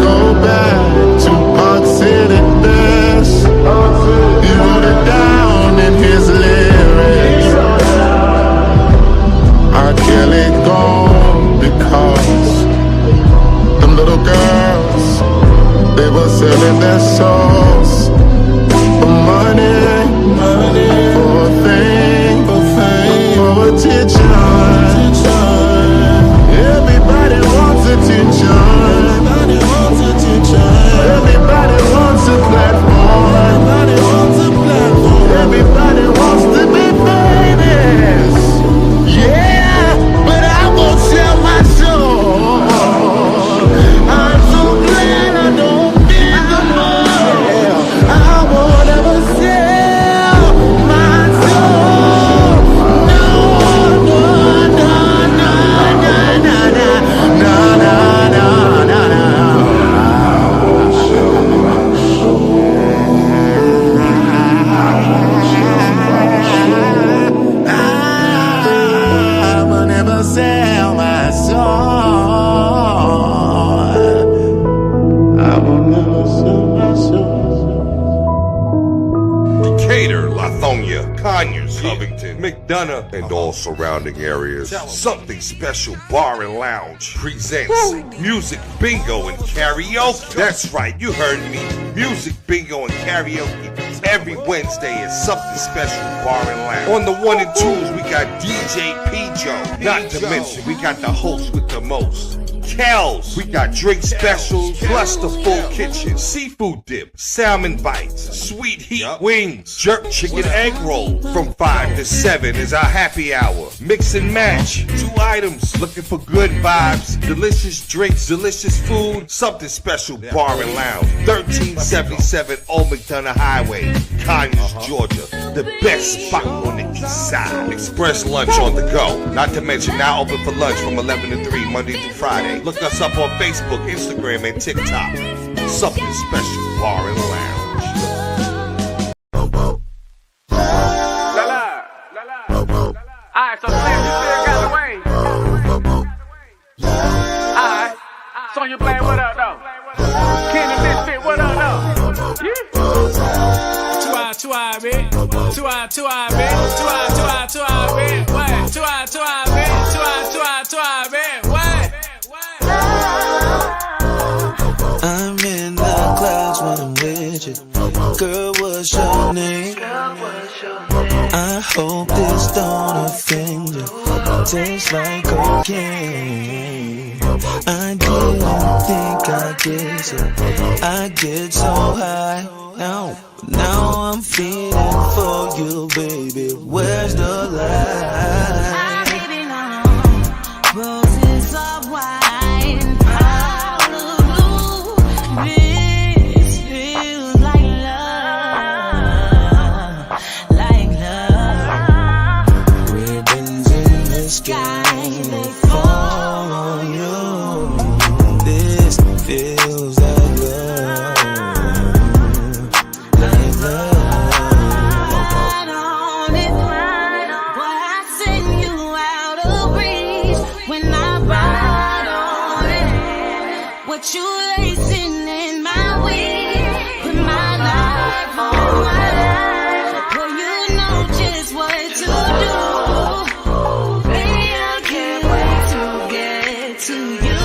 Go back to Park City Best, he wrote it down in his lyrics. R. Kelly gone because them little girls, they were selling their souls for money, for fame, for attention. Everybody wants attention. Everybody wants a platform. Everybody wants to be famous. Yeah, but I won't sell my soul. I'm so glad I don't need the money. I won't ever sell my soul. No, no, no, no, no, no, no, no, no, no, no. I will never sell my soul. I will never sell my soul. Decatur, Lithonia, Conyers, Covington, McDonough, and all surrounding areas. Something Special Bar and Lounge presents Music Bingo and Karaoke. That's right, you heard me. Music Bingo and Karaoke every Wednesday at Something Special Bar and Lounge. On the 1 and 2s, we got DJ P-Joe. Not to mention, we got the host with the most, Kells. We got drink specials, plus the full kitchen, seafood dip, salmon bites, sweet heat wings, jerk chicken egg roll. From 5 to 7 is our happy hour. Mix and match, 2 items. Looking for good vibes, delicious drinks, delicious food. Something Special Bar and Lounge, 1377 Old McDonough Highway, Conyers, Georgia. The best spot on the east side. Express lunch on the go. Not to mention now open for lunch from 11 to 3 Monday through Friday. Look us up on Facebook, Instagram, and TikTok. Something Special Bar and Lounge. Alright, so Slim, you still got the way. Alright, Sonya Blaine, what up, though? Kenny Misfit, what up, though? Yeah. 2 eye, bitch. 2 eye, bitch. 2 eye, bitch. What? 2 eye, bitch. 2 eye, bitch. What? I'm in the clouds when I'm with you. Girl, what's your name? I hope this don't offend you. Tastes like cocaine. I didn't think I'd get so. I get so high. Now I'm feeling for you, baby. Where's the light? Roses of wine, out of blue. This feels like love, like love. Ribbons in the sky, they fall on you. This feels like love, like love. Right on it, boy, I send you out of reach when I ride on it. What you lacing in my weed, put my life on mine. Boy, you know just what to do. Baby, I can't wait to get to you.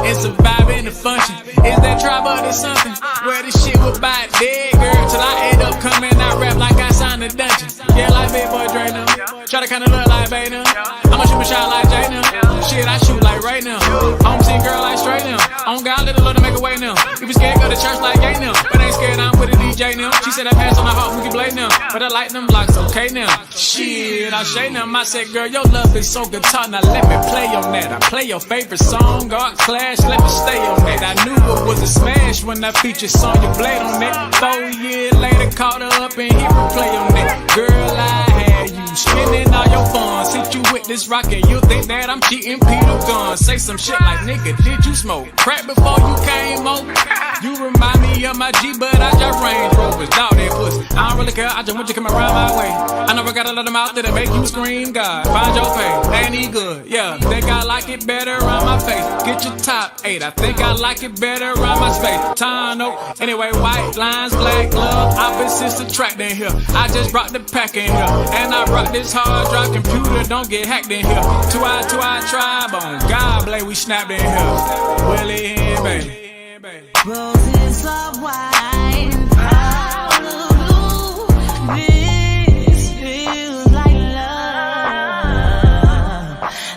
It's a vibe and a function. Is that tribe or there's something? Where this shit was by dead girl till I end up coming out rap like I signed a dungeon. Yeah, like big boy Dre now. Try to kinda look like Bay now. I'ma shoot my shot like Jay now. Shit, I shoot like right now. Home team girl like straight now. On God, let the Lord make a way now. You be scared, go to church like gay now. But ain't scared, I'm with a DJ now. She said said I passed on the heart, we can blame them. But I like them blocks, okay now. Shit, I shade them. I said, girl, your love is so guitar. Now let me play on that. I play your favorite song, God Clash, let me stay on that. I knew it was a smash when I featured Sonya Blade on that. 4 years later, caught her up and hit replay on that. Girl, I had you spending all your funds. Hit you with this rock and you think that I'm cheating Peter Gunn. Say some shit like, nigga, did you smoke crack before you came over? You remind me of my G, but I just Range Rovers. Dog that pussy, I don't really care, I just want you to come around my way. I know I gotta let them out there to make you scream, God, find your face, ain't he good? Yeah, think I like it better around my face. Get your top 8, I think I like it better around my space. Tano, anyway, white lines, black glove, opposites attract in here. I just brought the pack in here, and I brought this hard drive computer, don't get hacked in here. 2i tribe on God, blade, we snapped in here. Willie and baby. Roses of wine, out of blue. This feels like love,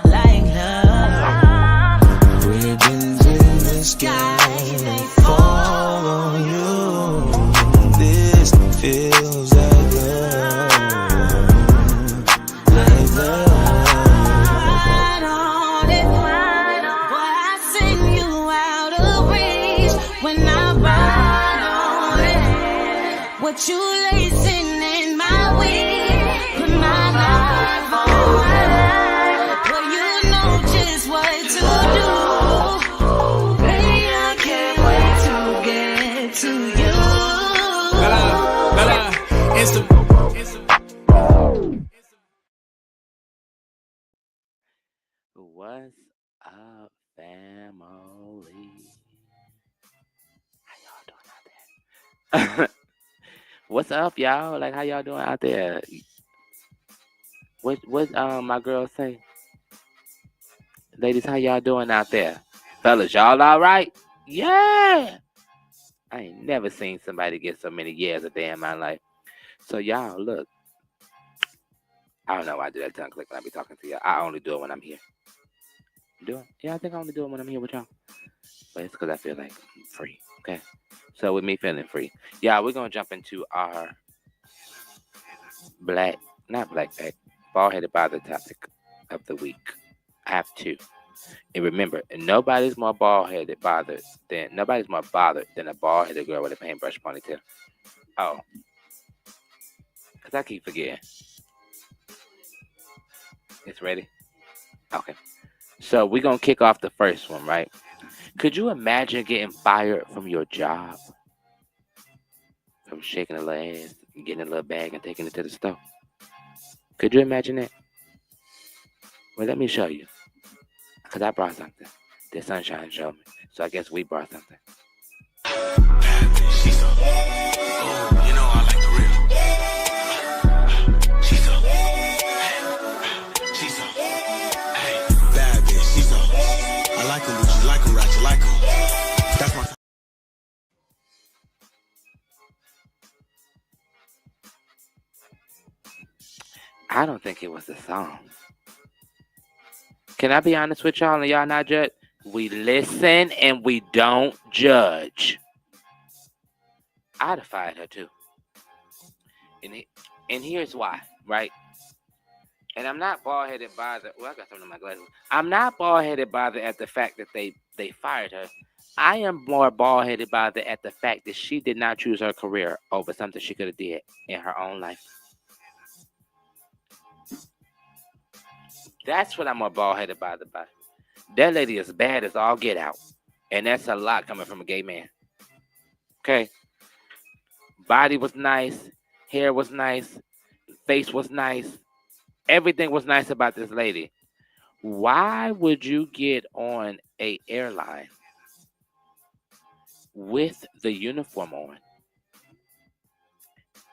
like love. Ribbons in the sky, they fall on you. This feels like love, like love. Right on it, boy, I sing you out of reach when I ride on it. What you lacing in my weed, put my life on it. Boy, you know just what to do. Baby, I can't wait to get to you. Bella, it's the What's up, family? How y'all doing out there? What's up, y'all? Like, how y'all doing out there? What my girl say? Ladies, how y'all doing out there? Fellas, y'all all right? Yeah. I ain't never seen somebody get so many years a day in my life. So y'all, look. I don't know why I do that tongue click when I be talking to y'all. I only do it when I'm here. Do it? Yeah, I think I only do it when I'm here with y'all. But it's because I feel like I'm free. Okay. So with me feeling free, yeah, we're gonna jump into our bald-headed bother topic of the week. I have two. And remember, nobody's more bothered than a bald-headed girl with a paintbrush ponytail. Oh. Because I keep forgetting. It's ready? Okay. So we're going to kick off the first one, right? Could you imagine getting fired from your job? From shaking a little ass, getting a little bag and taking it to the store? Could you imagine that? Well, let me show you. Because I brought something. The sunshine showed me. So I guess we brought something. She's so, you know I like the real. She's so, she's so, bad bitch. She's so, I like her, Lucy, like her, ratchet, like her. That's my. I don't think it was the song. Can I be honest with y'all and y'all not judge? We listen and we don't judge. I'd have fired her too. And here's why, right? And I'm not bald-headed bothered. Well, I got something in my glasses. I'm not bald-headed bothered at the fact that they fired her. I am more bald-headed bothered at the fact that she did not choose her career over something she could have did in her own life. That's what I'm more bald-headed bothered by. That lady is bad as all get out. And that's a lot coming from a gay man. Okay? Body was nice. Hair was nice. Face was nice. Everything was nice about this lady. Why would you get on a airline with the uniform on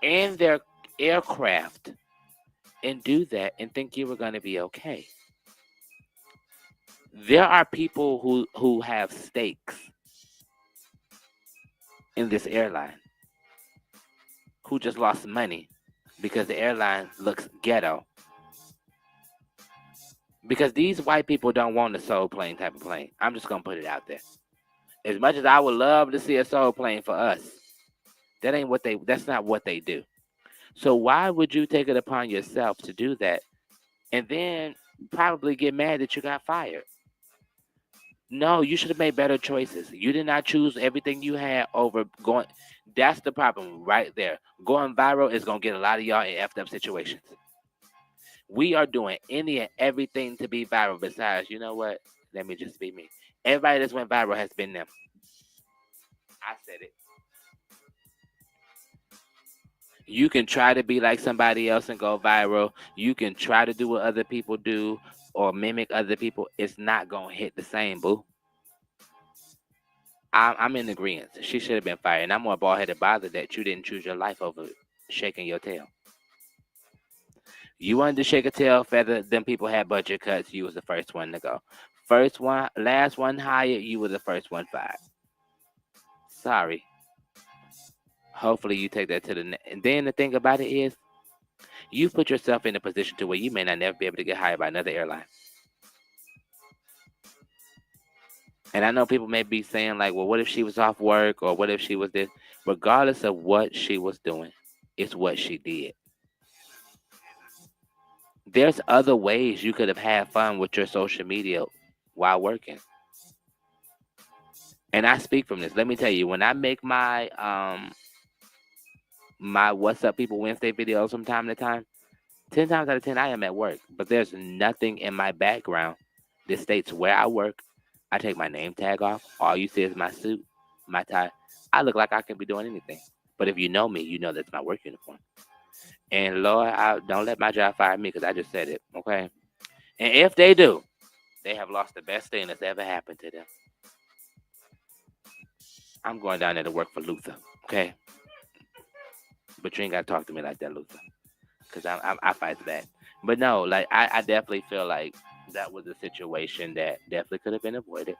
and their aircraft and do that and think you were going to be okay? There are people who have stakes in this airline who just lost money because the airline looks ghetto. Because these white people don't want a soul plane type of plane. I'm just going to put it out there. As much as I would love to see a soul plane for us, That's not what they do. So why would you take it upon yourself to do that and then probably get mad that you got fired? No, you should have made better choices. You did not choose everything you had over going. That's the problem right there. Going viral is gonna get a lot of y'all in effed up situations. We are doing any and everything to be viral. Besides, you know what? Let me just be me. Everybody that's went viral has been them. I said it. You can try to be like somebody else and go viral. You can try to do what other people do or mimic other people. It's not gonna hit the same, boo. I'm in agreement. She should have been fired. And I'm more bald headed bothered that you didn't choose your life over shaking your tail. You wanted to shake a tail feather, them people had budget cuts. You was the first one to go. First one, last one hired, you were the first one fired. Sorry. Hopefully you take that to the next. And then the thing about it is, you put yourself in a position to where you may not never be able to get hired by another airline. And I know people may be saying like, well, what if she was off work or what if she was this? Regardless of what she was doing, it's what she did. There's other ways you could have had fun with your social media while working. And I speak from this. Let me tell you, when I make my my What's Up People Wednesday videos from time to time, 10 times out of 10 I am at work. But there's nothing in my background that states where I work. I take my name tag off. All you see is my suit, my tie. I look like I can be doing anything. But if you know me, you know that's my work uniform. And Lord, don't let my job fire me because I just said it, okay? And if they do, they have lost the best thing that's ever happened to them. I'm going down there to work for Luther, okay? But you ain't got to talk to me like that, Luther, because I fight that. But no, like I definitely feel like that was a situation that definitely could have been avoided.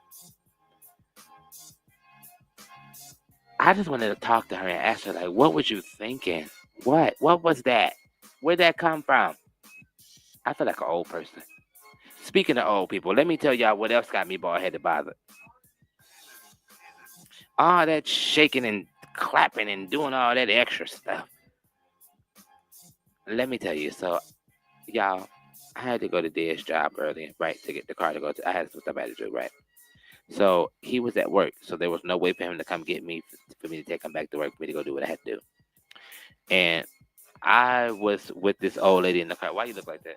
I just wanted to talk to her and ask her, like, what was you thinking? What was that? Where'd that come from? I feel like an old person. Speaking of old people, let me tell y'all what else got me bald-headed bothered. All that shaking and clapping and doing all that extra stuff. Let me tell you, so, y'all, I had to go to Dad's job early, right, to get the car to go to. I had some stuff I had to do, right? So he was at work, so there was no way for him to come get me, for me to take him back to work, for me to go do what I had to do. And I was with this old lady in the car. Why you look like that?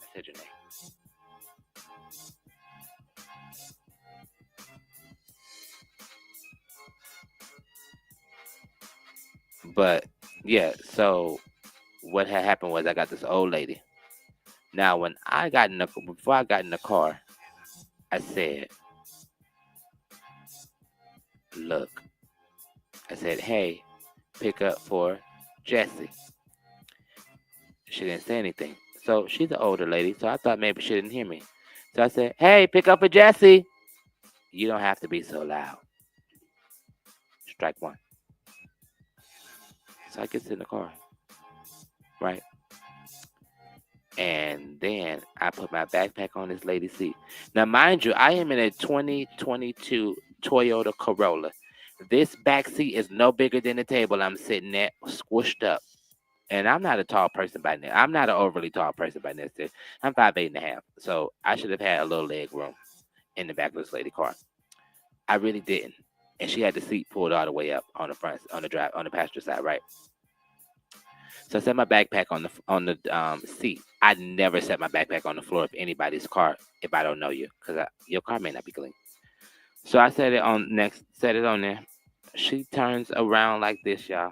I said your name. But yeah, so what had happened was I got this old lady. Now, before I got in the car, I said, look, I said, hey, pick up for Jessie. She didn't say anything. So she's an older lady, so I thought maybe she didn't hear me. So I said, hey, pick up for Jessie. You don't have to be so loud. Strike one. So I get in the car, right? And then I put my backpack on this lady's seat. Now, mind you, I am in a 2022 Toyota Corolla. This back seat is no bigger than the table I'm sitting at, squished up. And I'm not a tall person by now. I'm not an overly tall person by now. I'm 5'8.5". So I should have had a little leg room in the back of this lady's car. I really didn't. And she had the seat pulled all the way up on the front, on the passenger side, right? So I set my backpack on the seat. I never set my backpack on the floor of anybody's car if I don't know you, because your car may not be clean. So I set it on there. She turns around like this, y'all.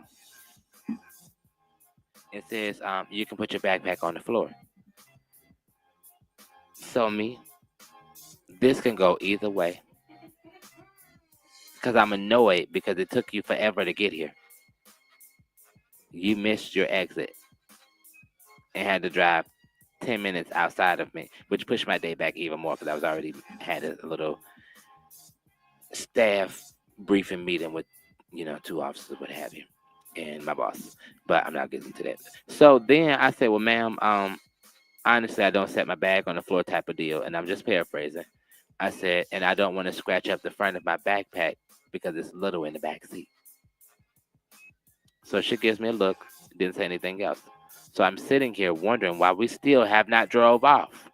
It says, you can put your backpack on the floor. So this can go either way. Because I'm annoyed because it took you forever to get here. You missed your exit and had to drive 10 minutes outside of me, which pushed my day back even more because I was already had a little staff briefing meeting with, 2 officers, what have you, and my boss. But I'm not getting to that. So then I said, well, ma'am, honestly, I don't set my bag on the floor type of deal, and I'm just paraphrasing. I said, and I don't want to scratch up the front of my backpack because it's little in the back seat. So she gives me a look, didn't say anything else. So I'm sitting here wondering why we still have not drove off.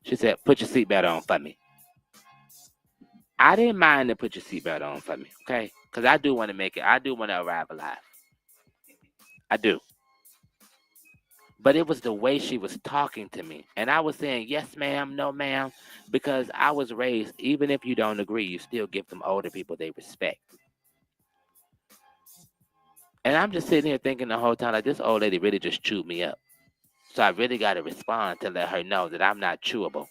She said, put your seatbelt on for me. I didn't mind to put your seatbelt on for me, okay? Because I do want to make it. I do want to arrive alive. I do. But it was the way she was talking to me. And I was saying, yes, ma'am, no, ma'am. Because I was raised, even if you don't agree, you still give them older people they respect. And I'm just sitting here thinking the whole time, like, this old lady really just chewed me up. So I really got to respond to let her know that I'm not chewable.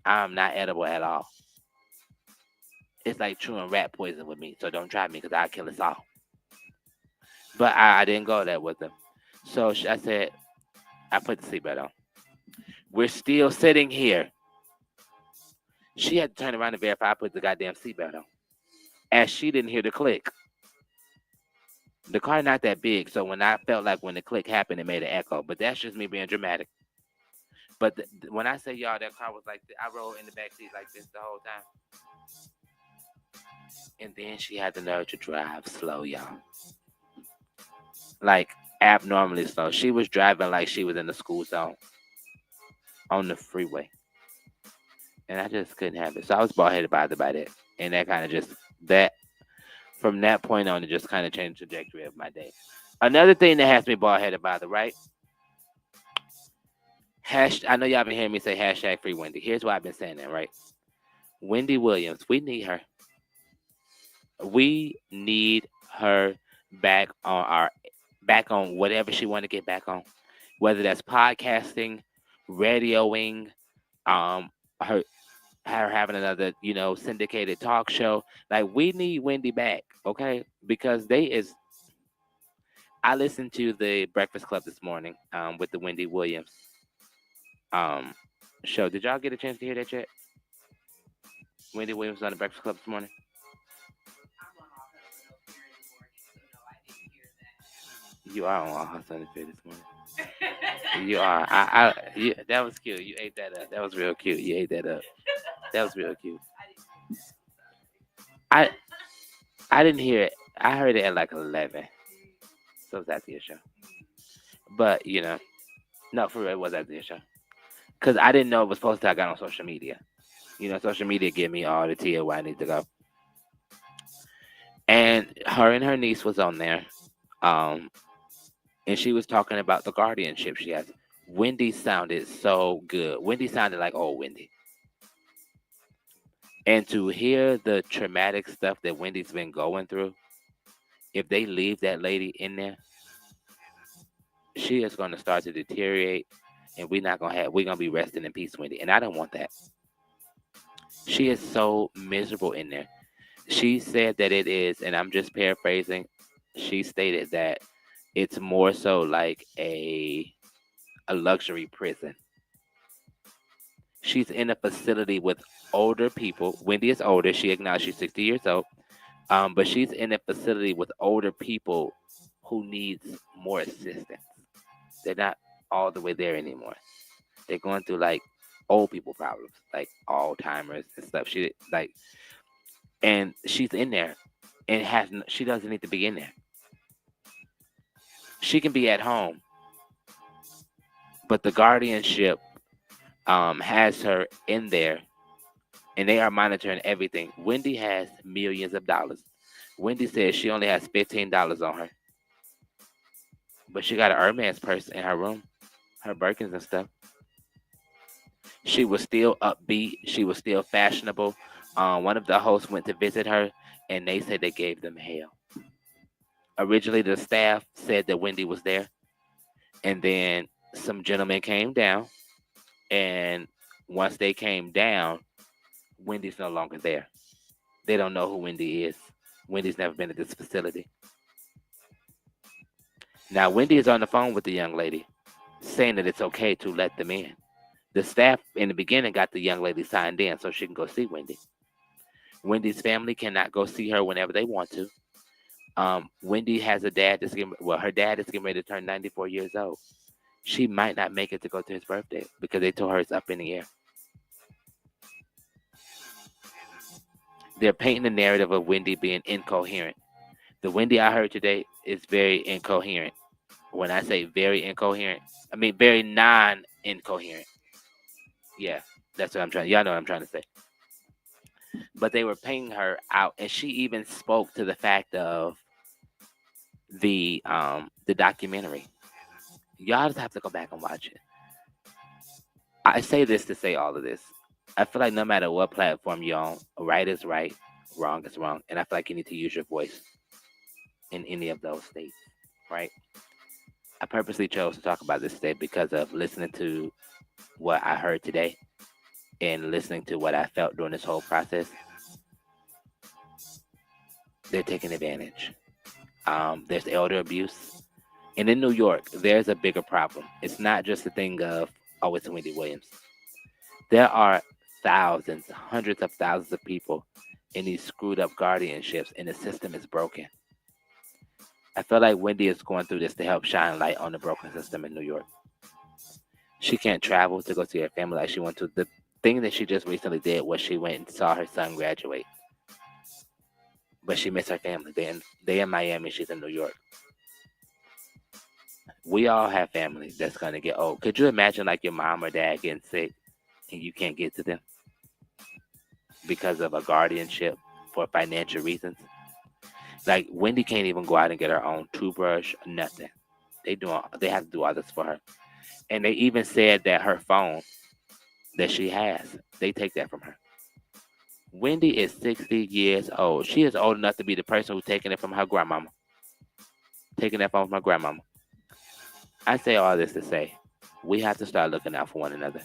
I'm not edible at all. It's like chewing rat poison with me. So don't try me because I'll kill us all. But I didn't go there with them. So I said, I put the seatbelt on. We're still sitting here. She had to turn around and verify I put the goddamn seatbelt on. As she didn't hear the click. The car not that big, so when I felt like when the click happened, it made an echo. But that's just me being dramatic. But when I say y'all, that car was like, I rode in the back seat like this the whole time. And then she had the nerve to drive slow, y'all. Like abnormally slow. She was driving like she was in the school zone on the freeway. And I just couldn't have it. So I was bald-headed bothered by that. And that kind of just, from that point on, it just kind of changed the trajectory of my day. Another thing that has me bald-headed bothered, right? I know y'all been hearing me say hashtag free Wendy. Here's why I've been saying that, right? Wendy Williams, we need her. We need her back on whatever she want to get back on. Whether that's podcasting, radioing, her having another, syndicated talk show. Like, we need Wendy back, okay? Because I listened to the Breakfast Club this morning with the Wendy Williams show. Did y'all get a chance to hear that yet? Wendy Williams on the Breakfast Club this morning? You are on All Hustle and Fear this morning. You are. That was cute. You ate that up. That was real cute. You ate that up. That was real cute. I didn't hear it. I heard it at like 11. So it was after your show. But, no, for real, it was after your show. Because I didn't know it was posted. I got on social media. Social media give me all the tea where I need to go. And her niece was on there. And she was talking about the guardianship she has. Wendy sounded so good. Wendy sounded like old Wendy. And to hear the traumatic stuff that Wendy's been going through, if they leave that lady in there, she is going to start to deteriorate, and we're going to be resting in peace, Wendy. And I don't want that. She is so miserable in there. She said that it is, and I'm just paraphrasing, she stated that it's more so like a luxury prison. She's in a facility with older people. Wendy is older. She acknowledged she's 60 years old. But she's in a facility with older people who needs more assistance. They're not all the way there anymore. They're going through like old people problems, like Alzheimer's and stuff. And she's in there, and she doesn't need to be in there. She can be at home, but the guardianship has her in there, and they are monitoring everything. Wendy has millions of dollars. Wendy says she only has $15 on her, but she got an Hermes purse in her room, her Birkins and stuff. She was still upbeat. She was still fashionable. One of the hosts went to visit her, and they said they gave them hell. Originally, the staff said that Wendy was there, and then some gentlemen came down, and once they came down, Wendy's no longer there. They don't know who Wendy is. Wendy's never been at this facility. Now, Wendy is on the phone with the young lady, saying that it's okay to let them in. The staff in the beginning got the young lady signed in so she can go see Wendy. Wendy's family cannot go see her whenever they want to. Wendy has a dad her dad is getting ready to turn 94 years old. She might not make it to go to his birthday because they told her it's up in the air. They're painting the narrative of Wendy being incoherent. The Wendy I heard today is very incoherent. When I say very incoherent, I mean very non-incoherent. Yeah, that's what I'm trying. Y'all know what I'm trying to say. But they were painting her out, and she even spoke to the fact of the documentary. Y'all just have to go back and watch it. I say this to say all of this. I feel like no matter what platform you're on, right is right, wrong is wrong, and I feel like you need to use your voice in any of those states, right? I purposely chose to talk about this today because of listening to what I heard today and listening to what I felt during this whole process. They're taking advantage. There's elder abuse. And in New York, there's a bigger problem. It's not just a thing of, oh, it's Wendy Williams. There are thousands, hundreds of thousands of people in these screwed up guardianships, and the system is broken. I feel like Wendy is going through this to help shine light on the broken system in New York. She can't travel to go see her family like she wanted to. The thing that she just recently did was she went and saw her son graduate. But she missed her family. They in Miami, she's in New York. We all have families that's going to get old. Could you imagine like your mom or dad getting sick and you can't get to them because of a guardianship for financial reasons? Like Wendy can't even go out and get her own toothbrush, nothing. They have to do all this for her. And they even said that her phone that she has, they take that from her. Wendy is 60 years old. She is old enough to be the person who's taking it from her grandmama. Taking that phone from her grandmama. I say all this to say, we have to start looking out for one another.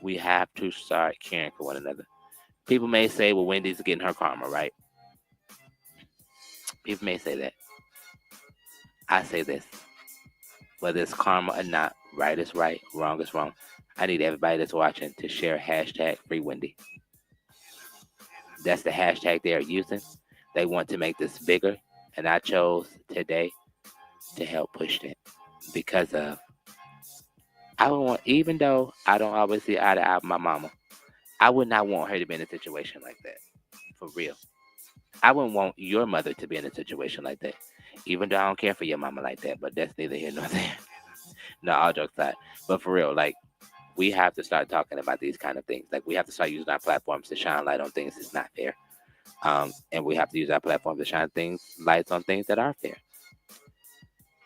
We have to start caring for one another. People may say, well, Wendy's getting her karma, right? People may say that. I say this. Whether it's karma or not, right is right, wrong is wrong. I need everybody that's watching to share hashtag Free Wendy. That's the hashtag they're using. They want to make this bigger, and I chose today to help push it because of I would want, even though I don't always see eye to eye with my mama, I would not want her to be in a situation like that. For real. I wouldn't want your mother to be in a situation like that. Even though I don't care for your mama like that, but that's neither here nor there. No, all jokes aside. But for real, like, we have to start talking about these kind of things. Like, we have to start using our platforms to shine light on things that's not fair. And we have to use our platform to shine lights on things that are fair.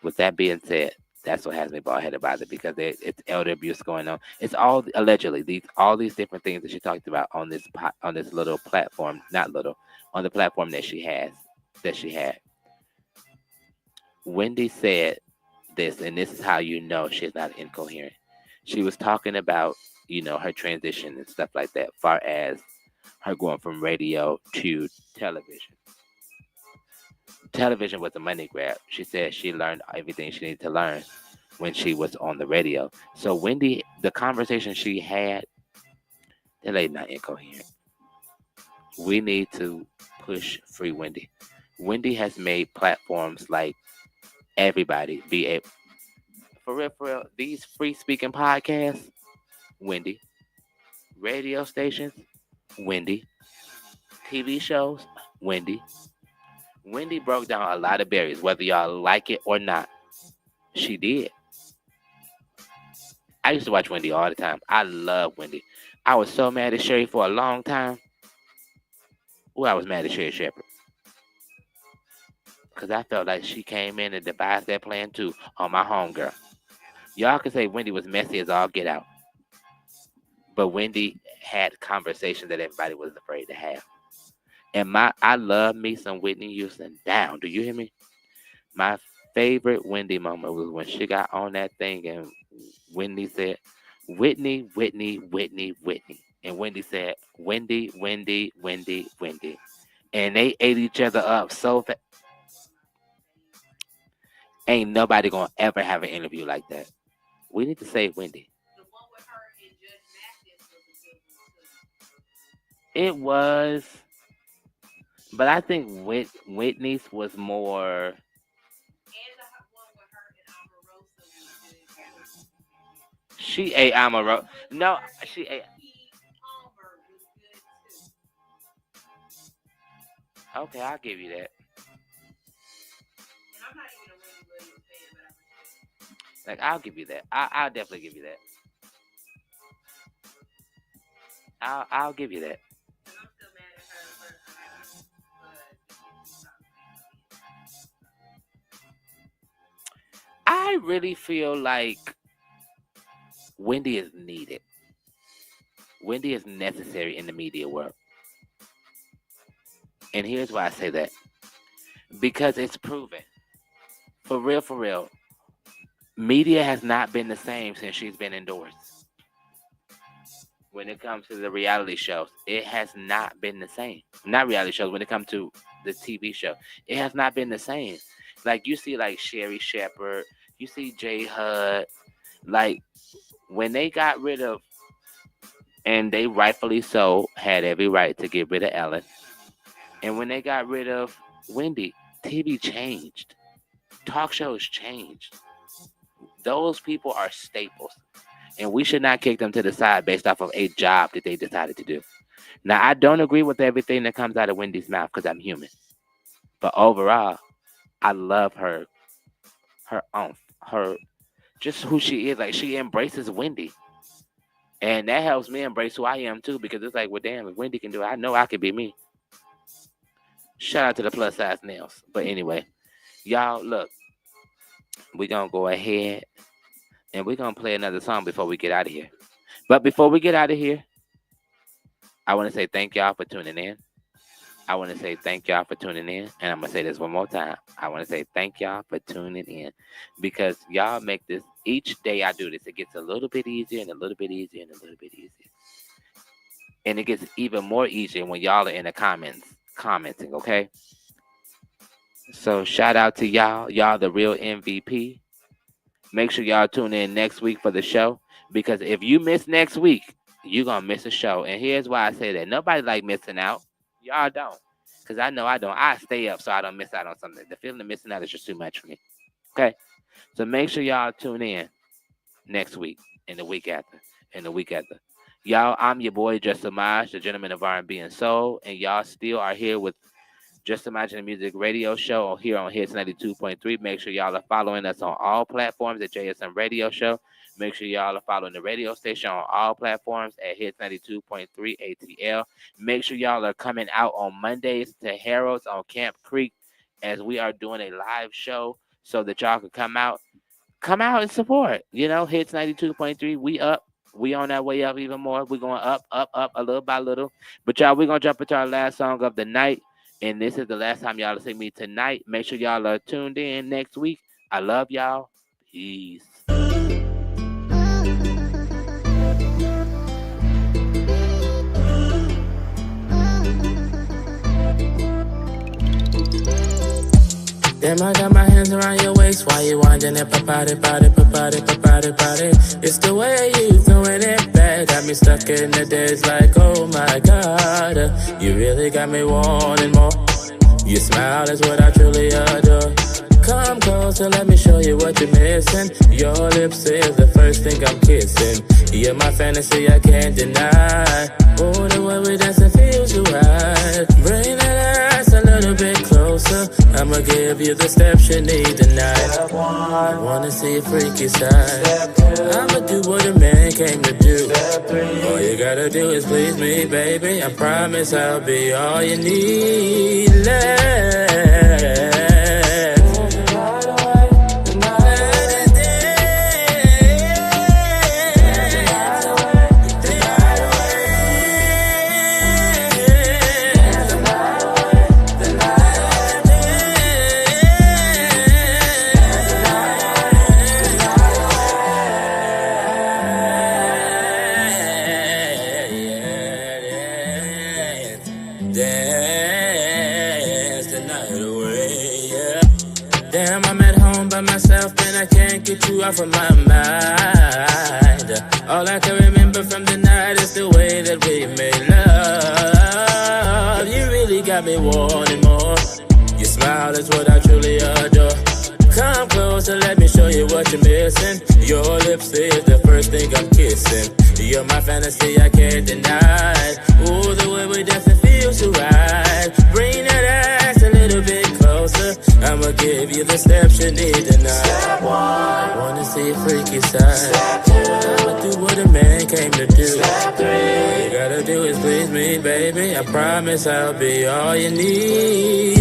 With that being said, that's what has me bald headed about it because it's elder abuse going on. It's all allegedly all these different things that she talked about on this little platform, not little, on the platform that she had. Wendy said this, and this is how you know she's not incoherent. She was talking about, her transition and stuff like that, far as her going from radio to television. Television was a money grab. She said she learned everything she needed to learn when she was on the radio. So Wendy, the conversation she had, that lady not incoherent. We need to push Free Wendy. Wendy has made platforms like everybody be able, for real, these free speaking podcasts, Wendy, radio stations, Wendy, TV shows, Wendy. Wendy broke down a lot of barriers, whether y'all like it or not. She did. I used to watch Wendy all the time. I love Wendy. I was so mad at Sherry for a long time. I was mad at Sherry Shepherd. Because I felt like she came in and devised that plan too on my homegirl. Y'all can say Wendy was messy as all get out. But Wendy had conversations that everybody was afraid to have. And I love me some Whitney Houston. Down, do you hear me? My favorite Wendy moment was when she got on that thing and Wendy said, Whitney, Whitney, Whitney, Whitney. And Wendy said, Wendy, Wendy, Wendy, Wendy. And they ate each other up so fast. Ain't nobody gonna ever have an interview like that. We need to save Wendy. It was. But I think Whitney's was more. She ate Amaro. No, she ate. Okay, I'll give you that. And I'm not even a Wendy Williams fan, but I respect. Like, I'll give you that. I'll definitely give you that. I'll give you that. And I'm still mad at her personally, but I really feel like Wendy is needed. Wendy is necessary in the media world. And here's why I say that. Because it's proven. For real. Media has not been the same since she's been endorsed. When it comes to the reality shows, it has not been the same. Not reality shows, when it comes to the TV show, it has not been the same. Like, you see, like, Sherry Shepherd, you see J. Hud, like, when they got rid of, and they rightfully so had every right to get rid of Ellen, and when they got rid of Wendy, TV changed. Talk shows changed. Those people are staples. And we should not kick them to the side based off of a job that they decided to do. Now, I don't agree with everything that comes out of Wendy's mouth because I'm human. But overall, I love her just who she is. Like, she embraces Wendy. And that helps me embrace who I am too, because it's like, well, damn, if Wendy can do it, I know I can be me. Shout out to the plus size nails. But anyway, y'all, look, we're going to go ahead and we're going to play another song before we get out of here. But before we get out of here, I want to say thank y'all for tuning in. I want to say thank y'all for tuning in. And I'm going to say this one more time. I want to say thank y'all for tuning in, because y'all make this, each day I do this, it gets a little bit easier and a little bit easier and a little bit easier. And it gets even more easier when y'all are in the commenting, okay? So shout out to y'all. Y'all the real MVP. Make sure y'all tune in next week for the show, because if you miss next week, you're going to miss a show. And here's why I say that. Nobody like missing out. Y'all don't. Because I know I don't. I stay up so I don't miss out on something. The feeling of missing out is just too much for me. Okay? So make sure y'all tune in next week and the week after and the week after. Y'all, I'm your boy, Just Semaj, the gentleman of R&B and soul. And y'all still are here with Just Imagine the Music radio show here on Hits 92.3. Make sure y'all are following us on all platforms at JSM Radio Show. Make sure y'all are following the radio station on all platforms at Hits 92.3 ATL. Make sure y'all are coming out on Mondays to Harold's on Camp Creek, as we are doing a live show so that y'all can come out and support. You know, Hits 92.3, we up. We on that way up even more. We're going up, a little by little. But y'all, we're going to jump into our last song of the night. And this is the last time y'all see me tonight. Make sure y'all are tuned in next week. I love y'all. Peace. Damn, I got my hands around your waist while you winding it, pa-pa-de. It's the way you throwing it back, got me stuck in the days like, oh my God. You really got me wanting more. Your smile is what I truly adore. Come close and let me show you what you're missing. Your lips is the first thing I'm kissing. You're my fantasy, I can't deny. Oh, the way we dancing feels so right. Bring that ass a little bit closer. I'ma give you the steps you need tonight. I wanna see your freaky side. I'ma do what a man came to do. All you gotta do is please me, baby. I promise I'll be all you need. Get you off of my mind. All I can remember from the night is the way that we made love. You really got me wanting more. Your smile is what I truly adore. Come close and let me show you what you're missing. Your lips is the first thing I'm kissing. You're my fantasy, I can't deny. Ooh, the way we dancing feels so right. Bring that ass I'ma give you the steps you need tonight. Step one, wanna see a freaky side. Step two, I'ma do what a man came to do. Step three, all you gotta do is please me, baby. I promise I'll be all you need.